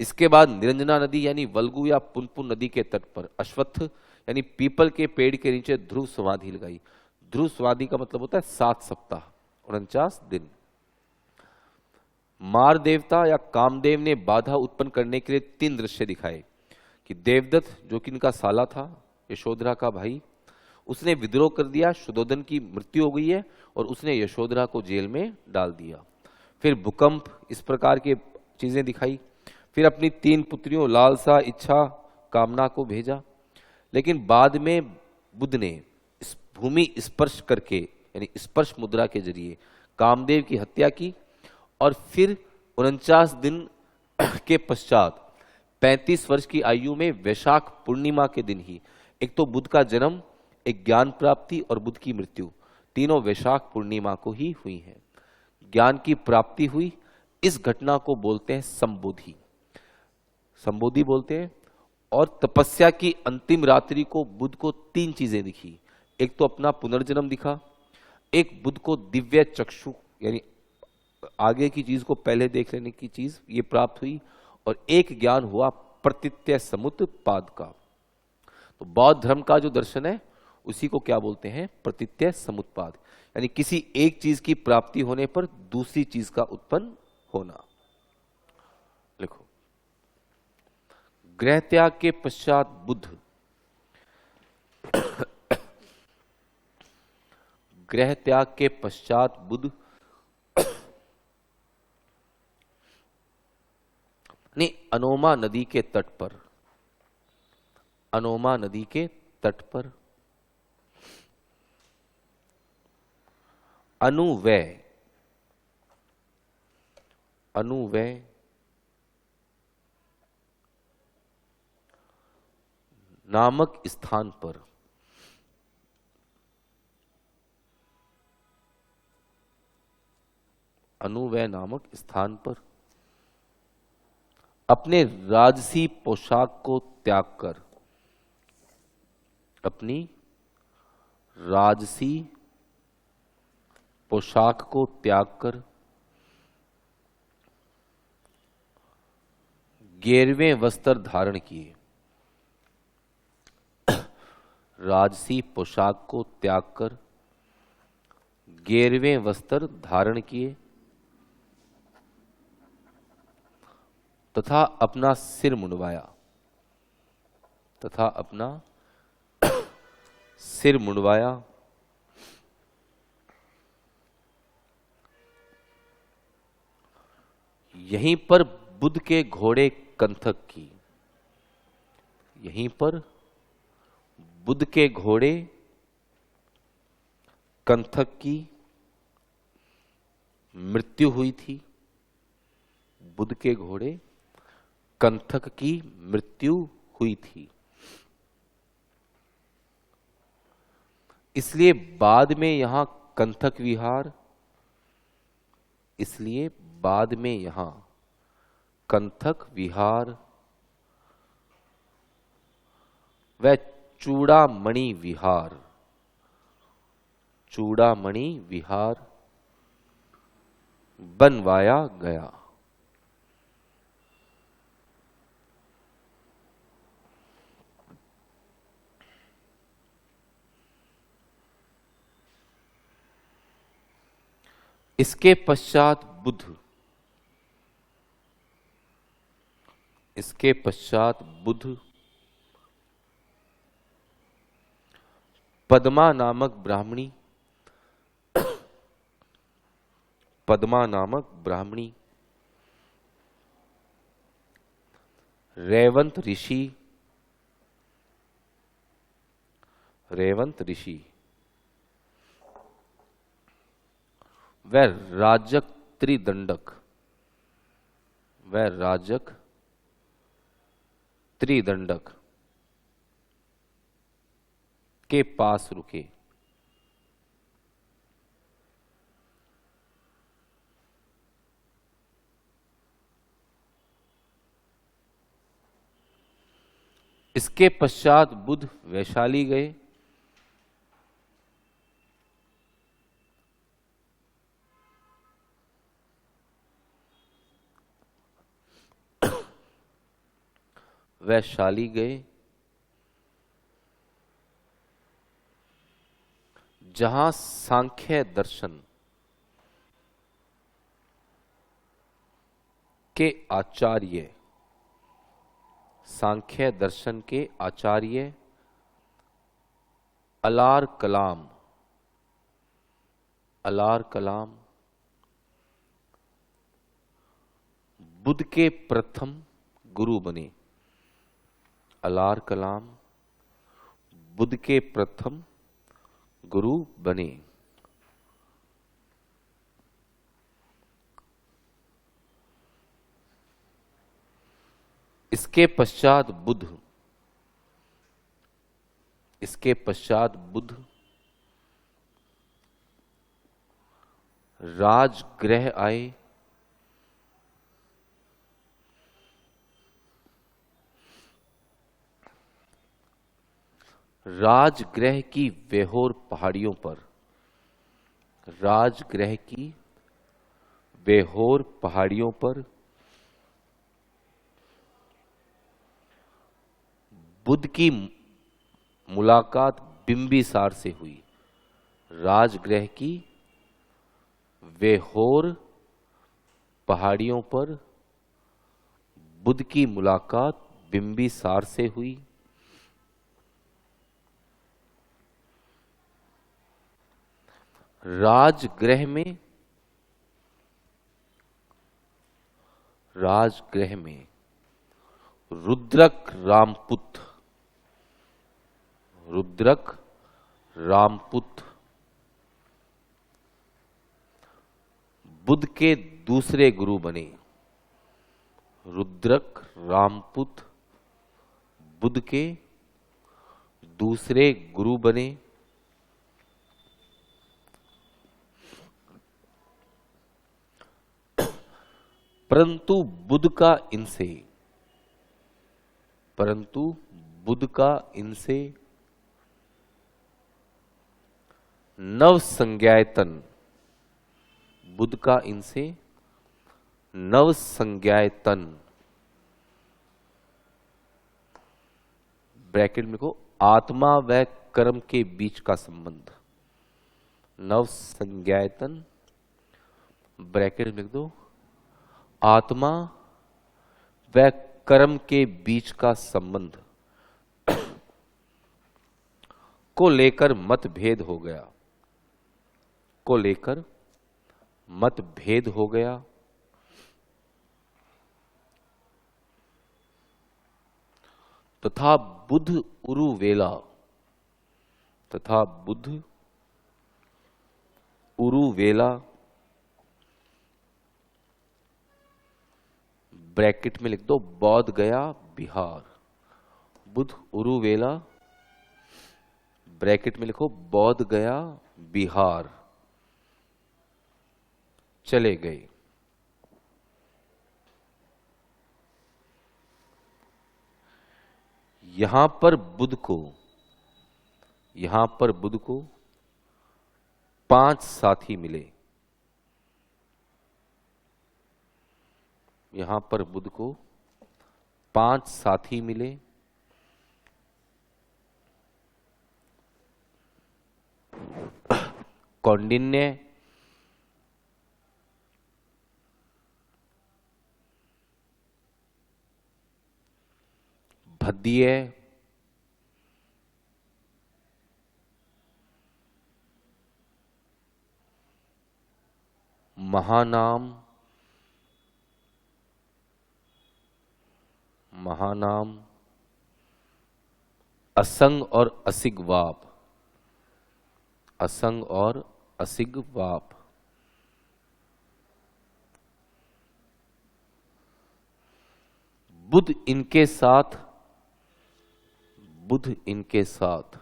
Speaker 1: इसके बाद निरंजना नदी यानी वल्गु या पुनपुन नदी के तट पर अश्वत्थ यानी पीपल के पेड़ के नीचे ध्रुव समाधि लगाई। ध्रुव समाधि का मतलब होता है 7 सप्ताह 49 दिन। मार देवता या कामदेव ने बाधा उत्पन्न करने के लिए 3 दृश्य दिखाए कि देवदत्त, जो कि इनका साला था, यशोधरा का भाई, उसने विद्रोह कर दिया। शुद्धोधन की मृत्यु हो गई है और उसने यशोधरा को जेल में डाल दिया। फिर भूकंप, इस प्रकार की चीजें दिखाई। फिर अपनी 3 पुत्रियों लालसा, इच्छा, कामना को भेजा। लेकिन बाद में बुद्ध ने इस भूमि स्पर्श करके यानी स्पर्श मुद्रा के जरिए कामदेव की हत्या की। और फिर 49 दिन के पश्चात 35 वर्ष की आयु में वैशाख पूर्णिमा के दिन ही, एक तो बुद्ध का जन्म, एक ज्ञान प्राप्ति और बुद्ध की मृत्यु, तीनों वैशाख पूर्णिमा को ही हुई हैं। ज्ञान की प्राप्ति हुई। इस घटना को बोलते हैं संबोधि। संबोधि बोलते हैं। और तपस्या की अंतिम रात्रि को बुद्ध को 3 चीजें दिखी। एक तो अपना पुनर्जन्म दिखा, एक बुद्ध को दिव्य चक्षु यानी आगे की चीज को पहले देख लेने की चीज ये प्राप्त हुई, और एक ज्ञान हुआ प्रतित्य समुत्पाद का। तो बौद्ध धर्म का जो दर्शन है उसी को क्या बोलते हैं? प्रतीत्य समुत्पाद, यानी किसी एक चीज की प्राप्ति होने पर दूसरी चीज का उत्पन्न होना। लिखो, गृह त्याग के पश्चात बुद्ध गृह त्याग के पश्चात बुद्ध ने अनोमा नदी के तट पर, अनोमा नदी के तट पर अनुव्यय नामक स्थान पर अनुव्यय नामक स्थान पर अपने राजसी पोशाक को त्याग कर, अपनी राजसी पोशाक को त्याग कर 11वें वस्त्र धारण किए, राजसी पोशाक को त्याग कर 11वें वस्त्र धारण किए तथा अपना सिर मुंडवाया, तथा अपना सिर मुंडवाया। यहीं पर बुद्ध के घोड़े कंथक की, यहीं पर बुद्ध के घोड़े कंथक की मृत्यु हुई थी, बुद्ध के घोड़े कंथक की मृत्यु हुई थी। इसलिए बाद में यहां कंथक विहार, इसलिए बाद में यहां कंथक विहार व चूड़ामणि विहार, चूड़ामणि विहार बनवाया गया। इसके पश्चात बुद्ध, इसके पश्चात बुद्ध पद्मा नामक ब्राह्मणी, पद्मा नामक ब्राह्मणी रेवंत ऋषि, रेवंत ऋषि वह राजक त्रिदंडक, वह राजक त्रिदंडक के पास रुके। इसके पश्चात बुद्ध वैशाली गए, वैशाली गए जहां सांख्य दर्शन के आचार्य, सांख्य दर्शन के आचार्य अलार कलाम, अलार कलाम बुद्ध के प्रथम गुरु बने, अलार कलाम बुद्ध के प्रथम गुरु बने। इसके पश्चात बुद्ध, इसके पश्चात बुद्ध राजगृह आए, राजगृह की वेहोर पहाड़ियों पर, राजगृह की वेहोर पहाड़ियों पर बुद्ध की मुलाकात बिंबिसार से हुई। राजगृह की वेहोर पहाड़ियों पर बुद्ध की मुलाकात बिंबिसार से हुई। राजगृह में रुद्रक रामपुत बुद्ध के दूसरे गुरु बने। रुद्रक रामपुत बुद्ध के दूसरे गुरु बने। परंतु बुद्ध का इनसे नव संज्ञायतन, बुद्ध का इनसे नव संज्ञायतन, ब्रैकेट में लिखो आत्मा व कर्म के बीच का संबंध। नव संज्ञायतन ब्रैकेट में लिख दो आत्मा व कर्म के बीच का संबंध को लेकर मतभेद हो गया। तथा बुद्ध उरुवेला ब्रैकेट में लिख दो बौद्ध गया बिहार। बुद्ध उरुवेला ब्रैकेट में लिखो बौद्ध गया बिहार चले गए। यहां पर बुद्ध को 5 साथी मिले। यहां पर बुद्ध को 5 साथी मिले। कौंडिन्य, भद्दीय, महानाम, असंग और असिग्वाप, बुद्ध इनके साथ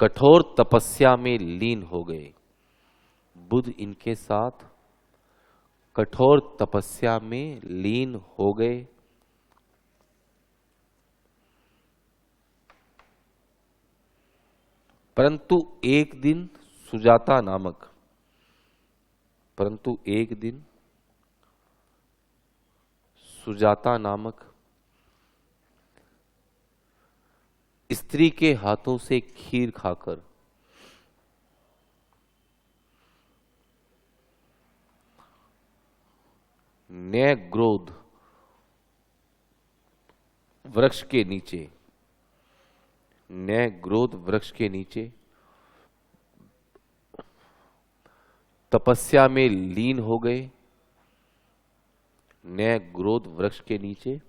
Speaker 1: कठोर तपस्या में लीन हो गए। बुद्ध इनके साथ कठोर तपस्या में लीन हो गए। परंतु एक दिन सुजाता नामक स्त्री के हाथों से खीर खाकर न्यायग्रोध वृक्ष के नीचे तपस्या में लीन हो गए। न्यायग्रोध वृक्ष के नीचे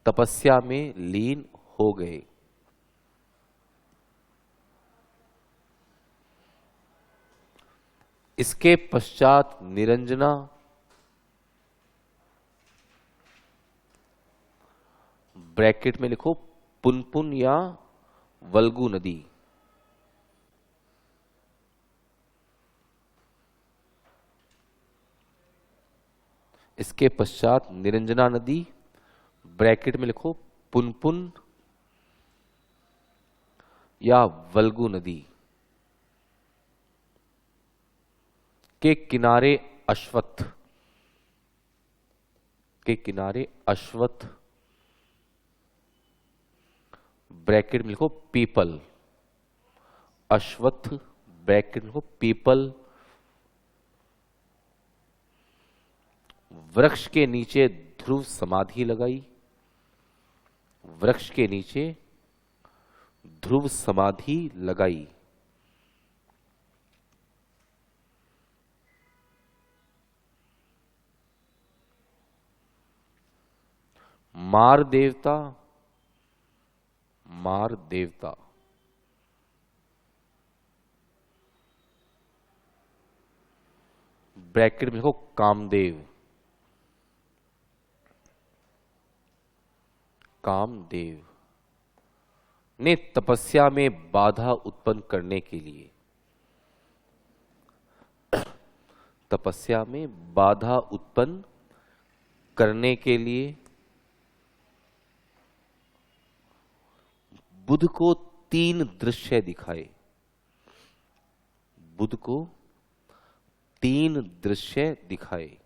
Speaker 1: तपस्या में लीन हो गए। इसके पश्चात निरंजना ब्रैकेट में लिखो पुनपुन या वल्गु नदी। इसके पश्चात निरंजना नदी ब्रैकेट में लिखो पुनपुन या वल्गु नदी के किनारे अश्वत्थ के किनारे अश्वत्थ, ब्रैकेट में लिखो पीपल, अश्वत्थ ब्रैकेट में लिखो पीपल, वृक्ष के नीचे ध्रुव समाधि लगाई, वृक्ष के नीचे ध्रुव समाधि लगाई। मार देवता, मार देवता, ब्रैकेट में लिखो कामदेव, कामदेव ने तपस्या में बाधा उत्पन्न करने के लिए, तपस्या में बाधा उत्पन्न करने के लिए बुध को 3 दृश्य दिखाए, बुध को 3 दृश्य दिखाए।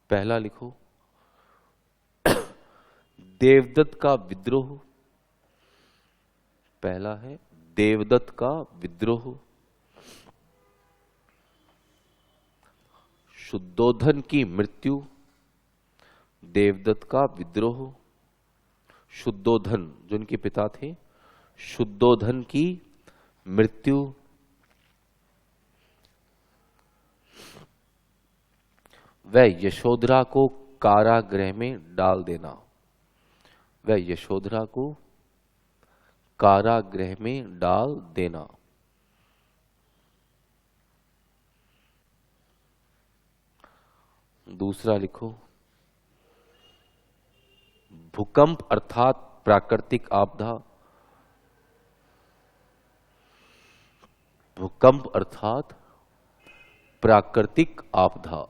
Speaker 1: पहला लिखो देवदत्त का विद्रोह, पहला है देवदत्त का विद्रोह, शुद्धोधन की मृत्यु, देवदत्त का विद्रोह, शुद्धोधन जो उनके पिता थे, शुद्धोधन की मृत्यु, वह यशोधरा को कारागृह में डाल देना, वह यशोधरा को कारागृह में डाल देना। दूसरा लिखो भूकंप अर्थात प्राकृतिक आपदा, भूकंप अर्थात प्राकृतिक आपदा,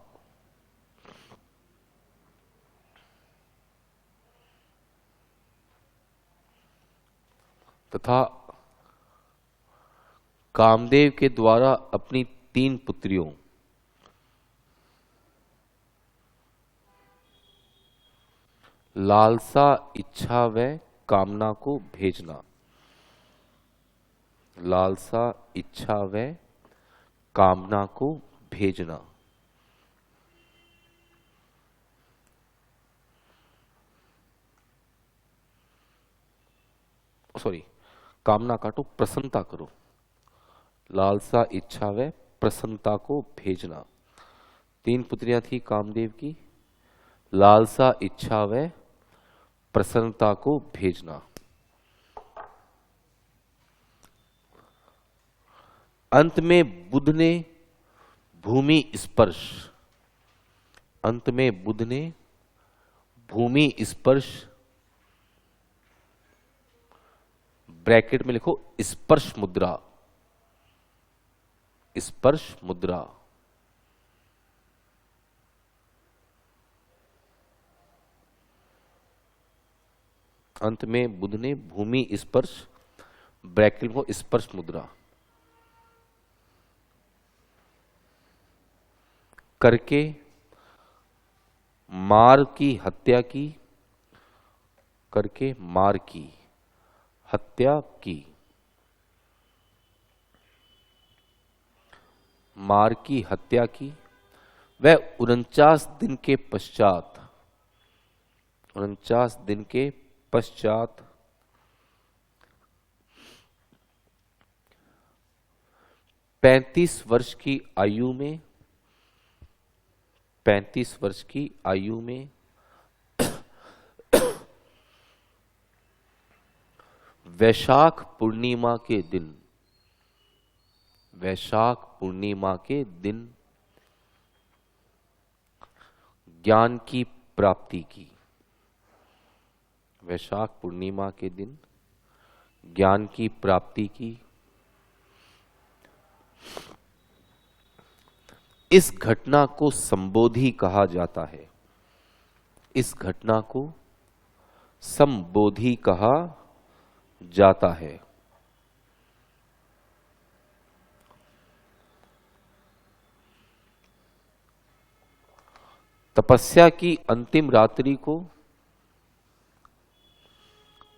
Speaker 1: तथा कामदेव के द्वारा अपनी 3 पुत्रियों लालसा, इच्छा व कामना को भेजना, लालसा, इच्छा व कामना को भेजना। सॉरी, कामना काटो, प्रसन्नता करो, लालसा, इच्छा व प्रसन्नता को भेजना। 3 पुत्रियां थी कामदेव की, लालसा, इच्छा व प्रसन्नता को भेजना। अंत में बुध ने भूमि स्पर्श, अंत में बुध ने भूमि स्पर्श, ब्रैकेट में लिखो स्पर्श मुद्रा, स्पर्श मुद्रा, अंत में बुध ने भूमि स्पर्श, ब्रैकेट में स्पर्श मुद्रा करके मार की हत्या की, करके मार की हत्या की, मार की हत्या की। वह 49 दिन के पश्चात, 49 दिन के पश्चात 35 वर्ष की आयु में, 35 वर्ष की आयु में वैशाख पूर्णिमा के दिन, वैशाख पूर्णिमा के दिन ज्ञान की प्राप्ति की, वैशाख पूर्णिमा के दिन ज्ञान की प्राप्ति की। इस घटना को संबोधि कहा जाता है, इस घटना को संबोधि कहा जाता है। तपस्या की अंतिम रात्रि को,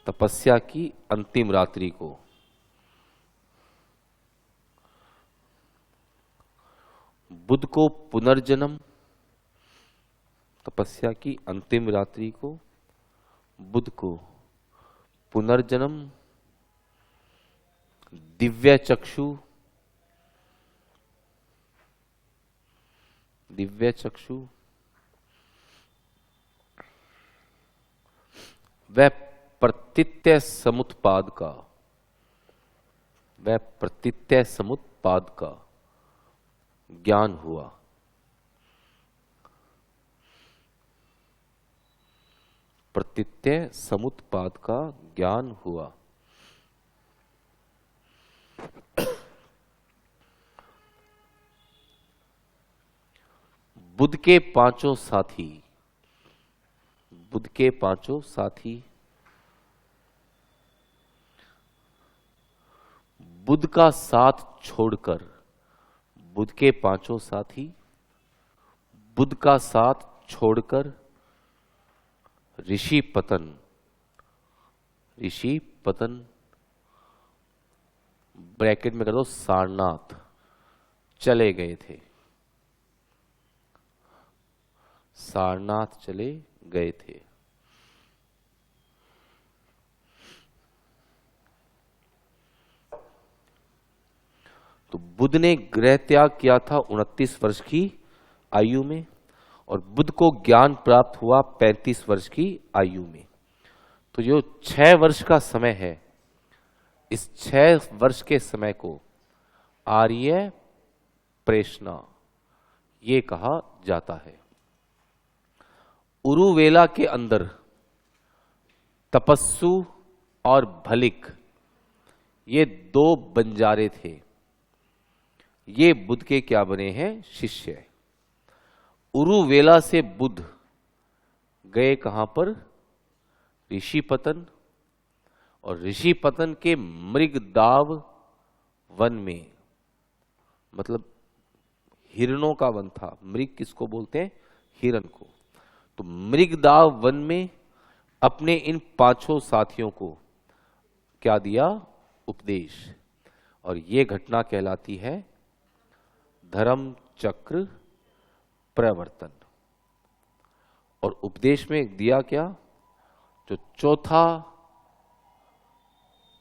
Speaker 1: तपस्या की अंतिम रात्रि को बुध को पुनर्जन्म, तपस्या की अंतिम रात्रि को बुध को पुनर्जन्म, दिव्य चक्षु, दिव्य चक्षु वह प्रतीत्य समुत्पाद का, वह प्रतीत्य समुत्पाद का ज्ञान हुआ। प्रतीत्य समुत्पाद का ज्ञान हुआ। बुध के पांचों साथी, बुध के पांचों साथी बुध का साथ छोड़कर, बुध के पांचों साथी बुध का साथ छोड़कर ऋषि पतन, ऋषि पतन ब्रैकेट में कर दो सारनाथ चले गए थे, सारनाथ चले गए थे। तो बुध ने गृह त्याग किया था 29 वर्ष की आयु में और बुध को ज्ञान प्राप्त हुआ 35 वर्ष की आयु में। तो जो 6 वर्ष का समय है, इस 6 वर्ष के समय को आर्य प्रेषणा ये कहा जाता है। उरुवेला के अंदर तपस्सु और भलिक ये 2 बंजारे थे, ये बुध के क्या बने हैं? शिष्य। उरुवेला से बुध गए कहां पर? ऋषिपतन, और ऋषिपतन के मृगदाव वन में, मतलब हिरणों का वन था। मृग किसको बोलते हैं? हिरण को। तो मृगदाव वन में अपने इन 5 साथियों को क्या दिया? उपदेश। और ये घटना कहलाती है धर्म चक्र प्रवर्तन। और उपदेश में दिया क्या? जो चौथा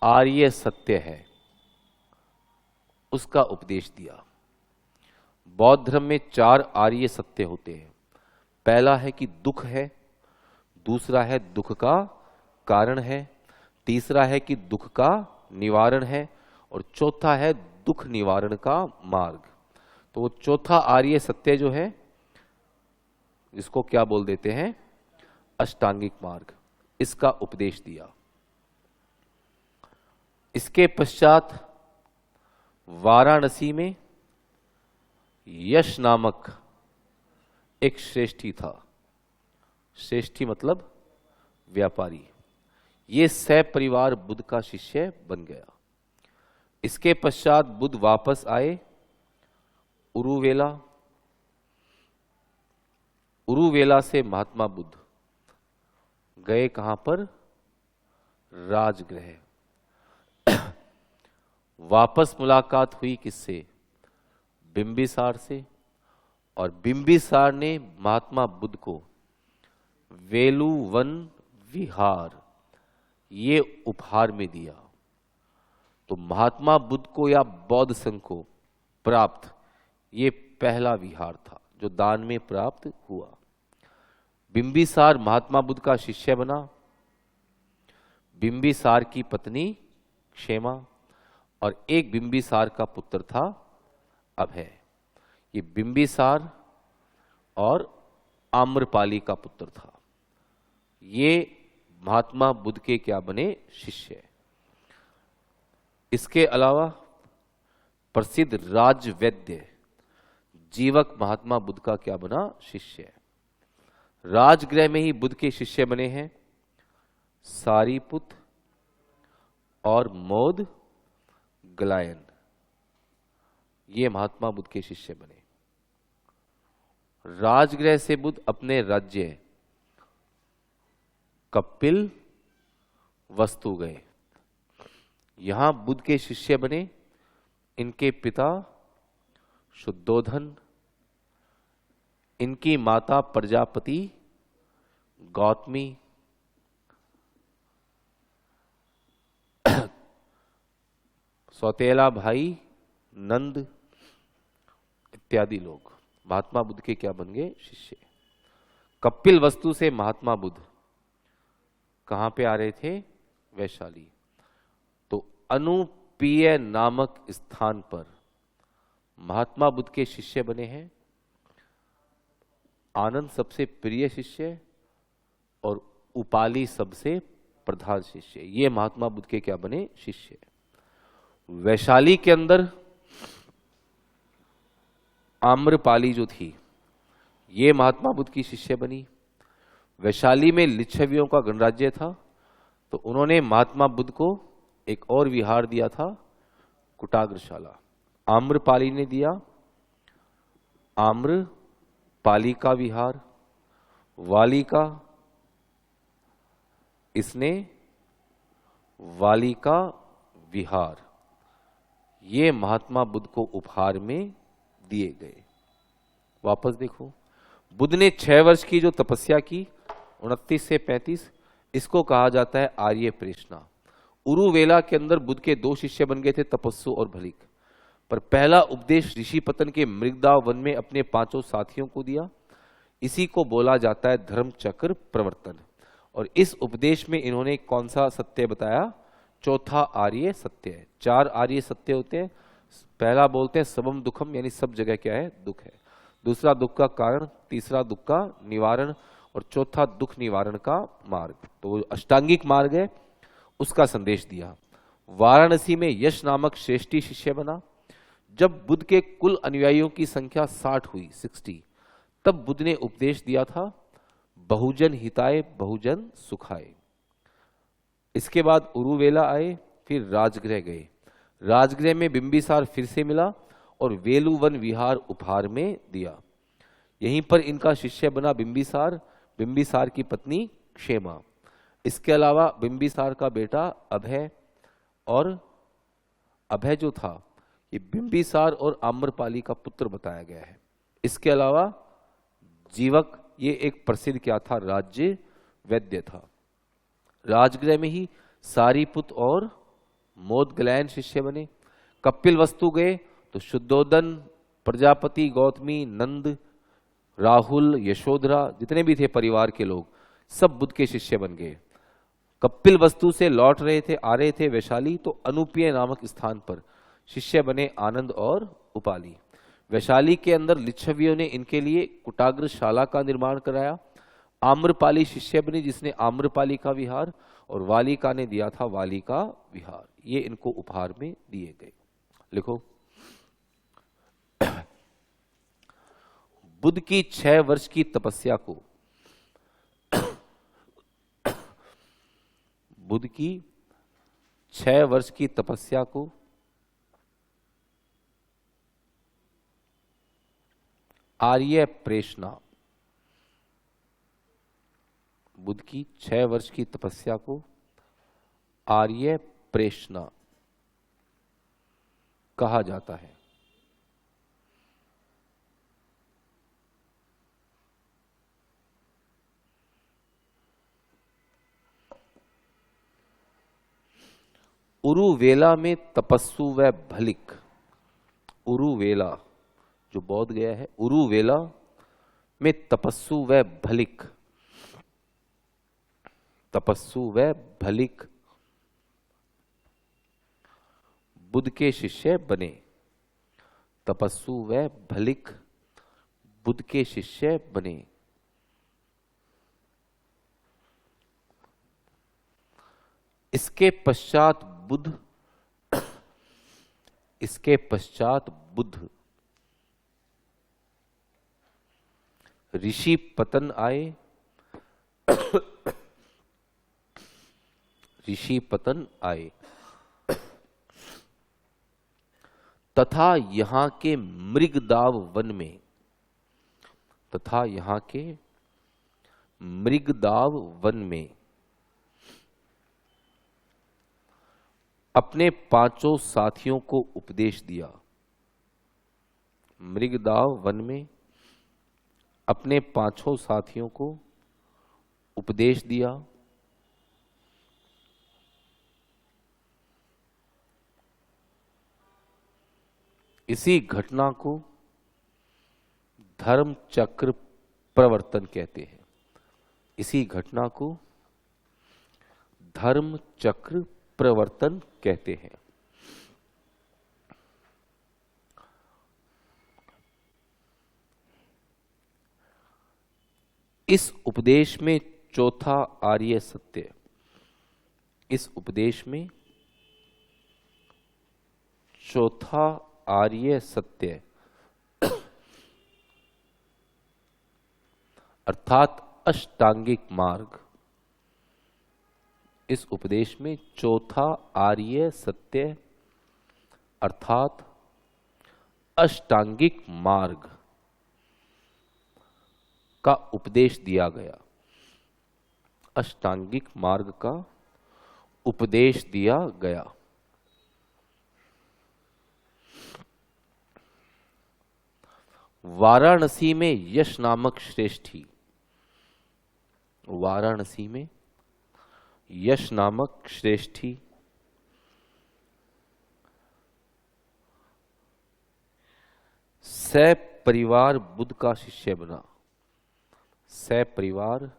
Speaker 1: आर्य सत्य है उसका उपदेश दिया। बौद्ध धर्म में 4 आर्य सत्य होते हैं। पहला है कि दुख है, दूसरा है दुख का कारण है, तीसरा है कि दुख का निवारण है, और चौथा है दुख निवारण का मार्ग। तो वो चौथा आर्य सत्य जो है, इसको क्या बोल देते हैं? अष्टांगिक मार्ग। इसका उपदेश दिया। इसके पश्चात वाराणसी में यश नामक एक श्रेष्ठी था। श्रेष्ठी मतलब व्यापारी। ये सपरिवार बुद्ध का शिष्य बन गया। इसके पश्चात बुद्ध वापस आए उरुवेला। उरुवेला से महात्मा बुद्ध गए कहां पर? राजगृह। वापस मुलाकात हुई किससे? बिंबिसार से। और बिंबिसार ने महात्मा बुद्ध को वेलुवन विहार ये उपहार में दिया। तो महात्मा बुद्ध को या बौद्ध संघ को प्राप्त ये पहला विहार था जो दान में प्राप्त हुआ। बिंबिसार महात्मा बुद्ध का शिष्य बना। बिंबिसार की पत्नी क्षेमा और एक बिंबिसार का पुत्र था अभय। ये बिंबिसार और आम्रपाली का पुत्र था। ये महात्मा बुद्ध के क्या बने? शिष्य। इसके अलावा प्रसिद्ध राजवैद्य जीवक महात्मा बुद्ध का क्या बना? शिष्य। राजगृह में ही बुद्ध के शिष्य बने हैं सारीपुत और मोद गलायन। ये महात्मा बुद्ध के शिष्य बने। राजगृह से बुद्ध अपने राज्य कपिल वस्तु गए। यहां बुद्ध के शिष्य बने इनके पिता शुद्धोधन, इनकी माता प्रजापति गौतमी, सौतेला भाई नंद इत्यादि लोग महात्मा बुद्ध के क्या बन गए? शिष्य। कपिल वस्तु से महात्मा बुद्ध कहां पे आ रहे थे? वैशाली। तो अनुपीय नामक स्थान पर महात्मा बुद्ध के शिष्य बने हैं। आनंद सबसे प्रिय शिष्य और उपाली सबसे प्रधान शिष्य, ये महात्मा बुद्ध के क्या बने? शिष्य। वैशाली के अंदर आम्रपाली जो थी ये महात्मा बुद्ध की शिष्य बनी। वैशाली में लिच्छवियों का गणराज्य था, तो उन्होंने महात्मा बुद्ध को एक और विहार दिया था, कुटाग्रशाला। आम्रपाली ने दिया आम्रपाली का विहार, वाली का इसने वाली का विहार, ये महात्मा बुद्ध को उपहार में दिए गए। वापस देखो, बुद्ध ने 6 वर्ष की जो तपस्या की 29 से 35, इसको कहा जाता है आर्य प्रेषणा। उरुवेला के अंदर बुद्ध के 2 शिष्य बन गए थे, तपस्सु और भलिक। पर पहला उपदेश ऋषि पतन के मृगदाव वन में अपने 5 साथियों को दिया। इसी को बोला जाता है धर्म चक्र प्रवर्तन। और इस उपदेश में इन्होंने कौन सा सत्य बताया? चौथा आर्य सत्य है। 4 आर्य सत्य होते हैं। पहला बोलते हैं सबम दुखम, यानी सब जगह क्या है? दुख है। दूसरा दुख का कारण, तीसरा दुख का निवारण, और चौथा दुख निवारण का मार्ग। तो अष्टांगिक मार्ग है, उसका संदेश दिया। वाराणसी में यश नामक श्रेष्ठी शिष्य बना। जब बुद्ध के कुल अनुयायियों की संख्या 60 हुई, 60, तब बुद्ध ने उपदेश दिया था बहुजन हिताय बहुजन सुखाय। इसके बाद उरुवेला आए, फिर राजगृह गए। राजगृह में बिंबिसार फिर से मिला और वेलुवन विहार उपहार में दिया। यहीं पर इनका शिष्य बना बिंबिसार, बिंबिसार की पत्नी क्षेमा। इसके अलावा बिंबिसार का बेटा अभय, और अभय जो था ये बिंबिसार और आम्रपाली का पुत्र बताया गया है। इसके अलावा जीवक, ये एक प्रसिद्ध क्या था? राज्य वैद्य था। राजगृह में ही सारीपुत और मोदगलैन शिष्य बने। कपिल वस्तु गए तो शुद्धोदन, प्रजापति गौतमी, नंद, राहुल, यशोधरा, जितने भी थे परिवार के लोग, सब बुद्ध के शिष्य बन गए। कपिल वस्तु से लौट रहे थे, आ रहे थे वैशाली, तो अनुपीय नामक स्थान पर शिष्य बने आनंद और उपाली। वैशाली के अंदर लिच्छवियों ने इनके लिए कुटाग्रशाला का निर्माण कराया। आम्रपाली शिष्य बनी, जिसने आम्रपाली का विहार, और वालिका ने दिया था वाली का विहार। ये इनको उपहार में दिए गए। लिखो, बुद्ध की 6 वर्ष की तपस्या को, बुद्ध की 6 वर्ष की तपस्या को आर्य प्रेषणा, बुद्ध की 6 वर्ष की तपस्या को आर्य प्रेषणा कहा जाता है। उरुवेला में तपस्सु व भलिक, उरुवेला जो बौद्ध गया है, उरुवेला में तपस्सु व भलिक, तपस्सु व भलिक बुद्ध के शिष्य बने। तपस्सु व भलिक बुद्ध के शिष्य बने। इसके पश्चात बुद्ध ऋषि पतन आए, ऋषि पतन आए तथा यहां के मृगदाव वन में तथा यहाँ के मृगदाव वन में अपने पांचों साथियों को उपदेश दिया। मृगदाव वन में अपने पांचों साथियों को उपदेश दिया। इसी घटना को धर्म चक्र प्रवर्तन कहते हैं। इसी घटना को धर्म चक्र प्रवर्तन कहते हैं। इस उपदेश में चौथा आर्य सत्य, इस उपदेश में चौथा आर्य सत्य अर्थात अष्टांगिक मार्ग, इस उपदेश में चौथा आर्य सत्य अर्थात अष्टांगिक मार्ग का उपदेश दिया गया। अष्टांगिक मार्ग का उपदेश दिया गया। वाराणसी में यश नामक श्रेष्ठी, वाराणसी में यश नामक श्रेष्ठी सपरिवार बुद्ध का शिष्य बना। सपरिवार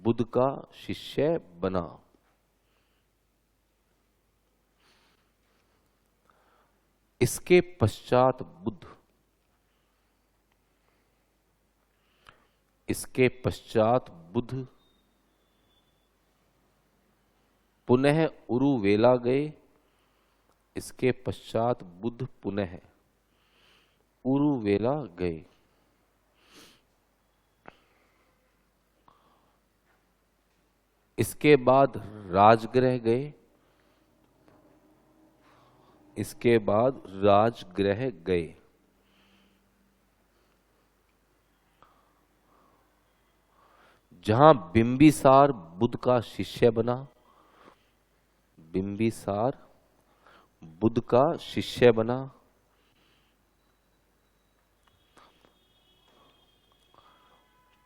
Speaker 1: बुद्ध का शिष्य बना। इसके पश्चात बुद्ध, इसके पश्चात बुद्ध पुनः उरुवेला गए। इसके पश्चात बुद्ध पुनः उरुवेला गए। इसके बाद राजगृह गए। इसके बाद राजगृह गए। जहां बिंबिसार बुद्ध का शिष्य बना। बिंबिसार बुद्ध का शिष्य बना।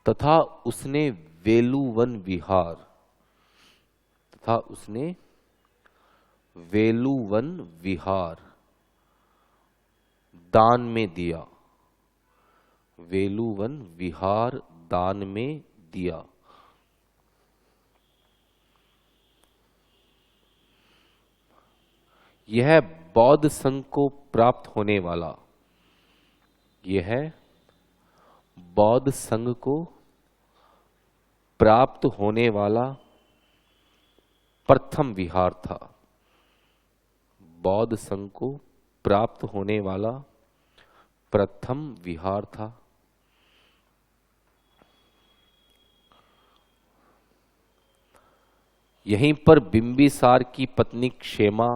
Speaker 1: तथा उसने वेलुवन विहार, तथा उसने वेलुवन विहार दान में दिया। वेलुवन विहार दान में दिया। यह बौद्ध संघ को प्राप्त होने वाला, यह बौद्ध संघ को प्राप्त होने वाला प्रथम विहार था। बौद्ध संघ को प्राप्त होने वाला प्रथम विहार था। यहीं पर बिंबिसार की पत्नी क्षेमा,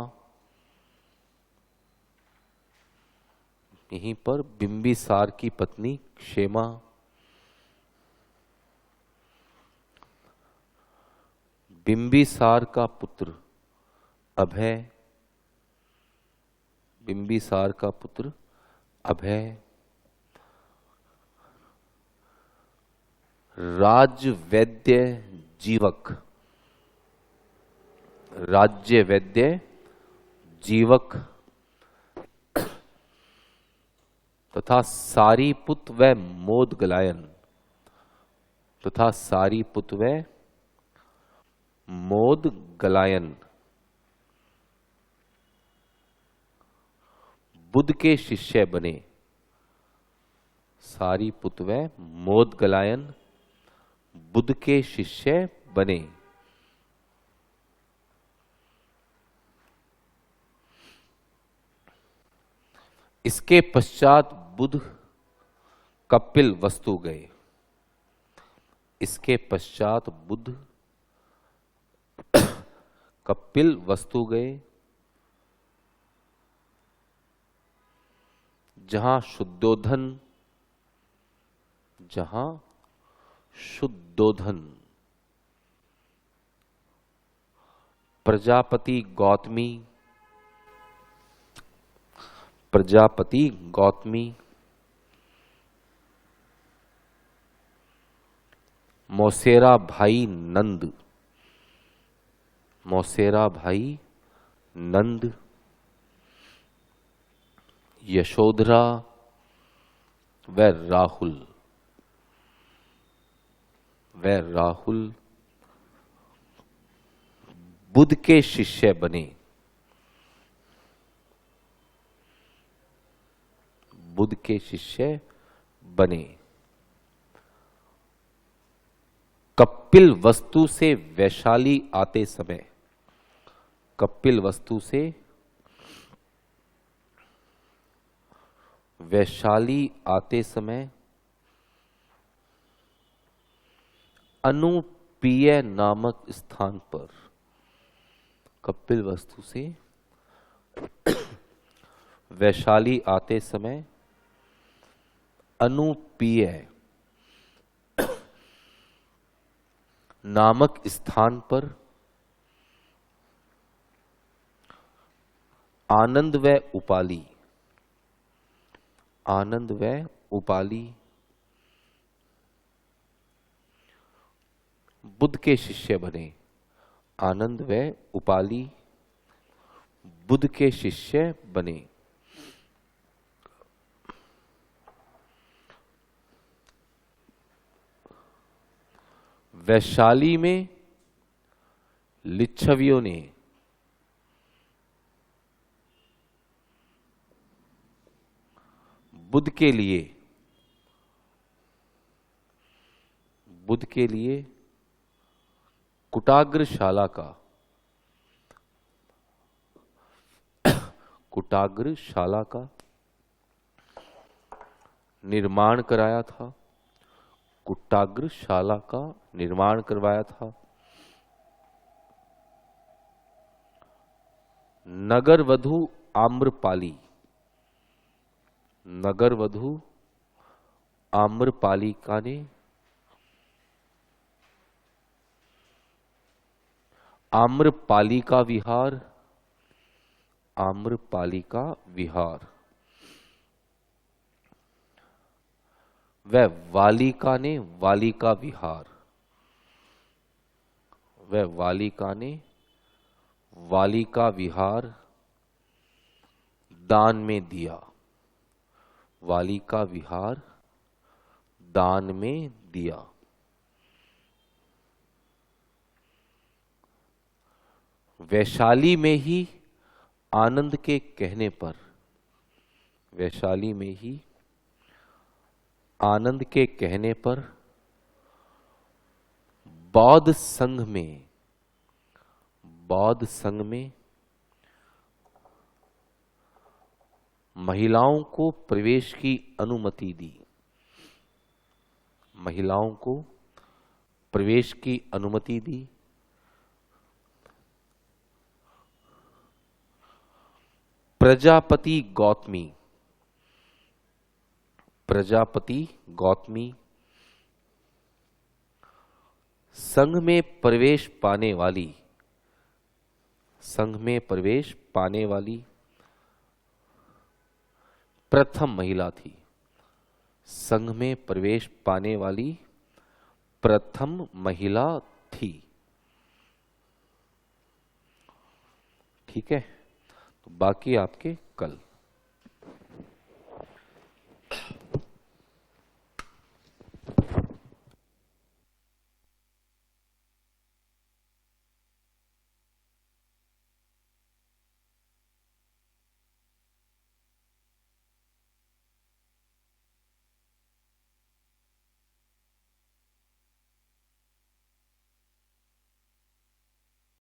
Speaker 1: यहीं पर बिंबिसार की पत्नी क्षेमा, बिंबिसार का पुत्र अभय, बिंबिसार का पुत्र अभय राजवैद्य जीवक, राज्य वैद्य जीवक तथा सारीपुत व मोदगलायन, तथा सारीपुत व मोदगलायन बुद्ध के शिष्य बने। सारीपुत व मोदगलायन बुद्ध के शिष्य बने। इसके पश्चात बुद्ध कपिल वस्तु गए। इसके पश्चात बुद्ध कपिल वस्तु गए, जहां शुद्धोधन जहां शुद्धोधन। प्रजापति गौतमी, प्रजापति गौतमी, मौसेरा भाई नंद, मौसेरा भाई नंद, यशोधरा व राहुल, व राहुल बुद्ध के शिष्य बने, बुद्ध के शिष्य बने। कपिल वस्तु से वैशाली आते समय, कपिल वस्तु से वैशाली आते समय अनुपीय नामक स्थान पर, कपिल वस्तु से वैशाली आते समय अनुपीय नामक स्थान पर आनंद व उपाली, आनंद व उपाली बुद्ध के शिष्य बने, आनंद व उपाली बुद्ध के शिष्य बने। वैशाली में लिच्छवियों ने बुद्ध के लिए, बुद्ध के लिए कुटाग्रशाला का, कुटाग्रशाला का निर्माण कराया था, कुटाग्रशाला का निर्माण करवाया था। नगर वधु आम्रपाली, नगर वधु आम्रपालिका ने आम्रपालिका विहार, आम्रपालिका विहार व वालिका ने वालिका विहार, व वालिका ने वालिका विहार दान में दिया, वालिका विहार दान में दिया। वैशाली में ही आनंद के कहने पर, वैशाली में ही आनंद के कहने पर बौद्ध संघ में, बौद्ध संघ में महिलाओं को प्रवेश की अनुमति दी, महिलाओं को प्रवेश की अनुमति दी। प्रजापति गौतमी, प्रजापति गौतमी संघ में प्रवेश पाने वाली, संघ में प्रवेश पाने वाली प्रथम महिला थी, संघ में प्रवेश पाने वाली प्रथम महिला थी। ठीक है, तो बाकी आपके कल।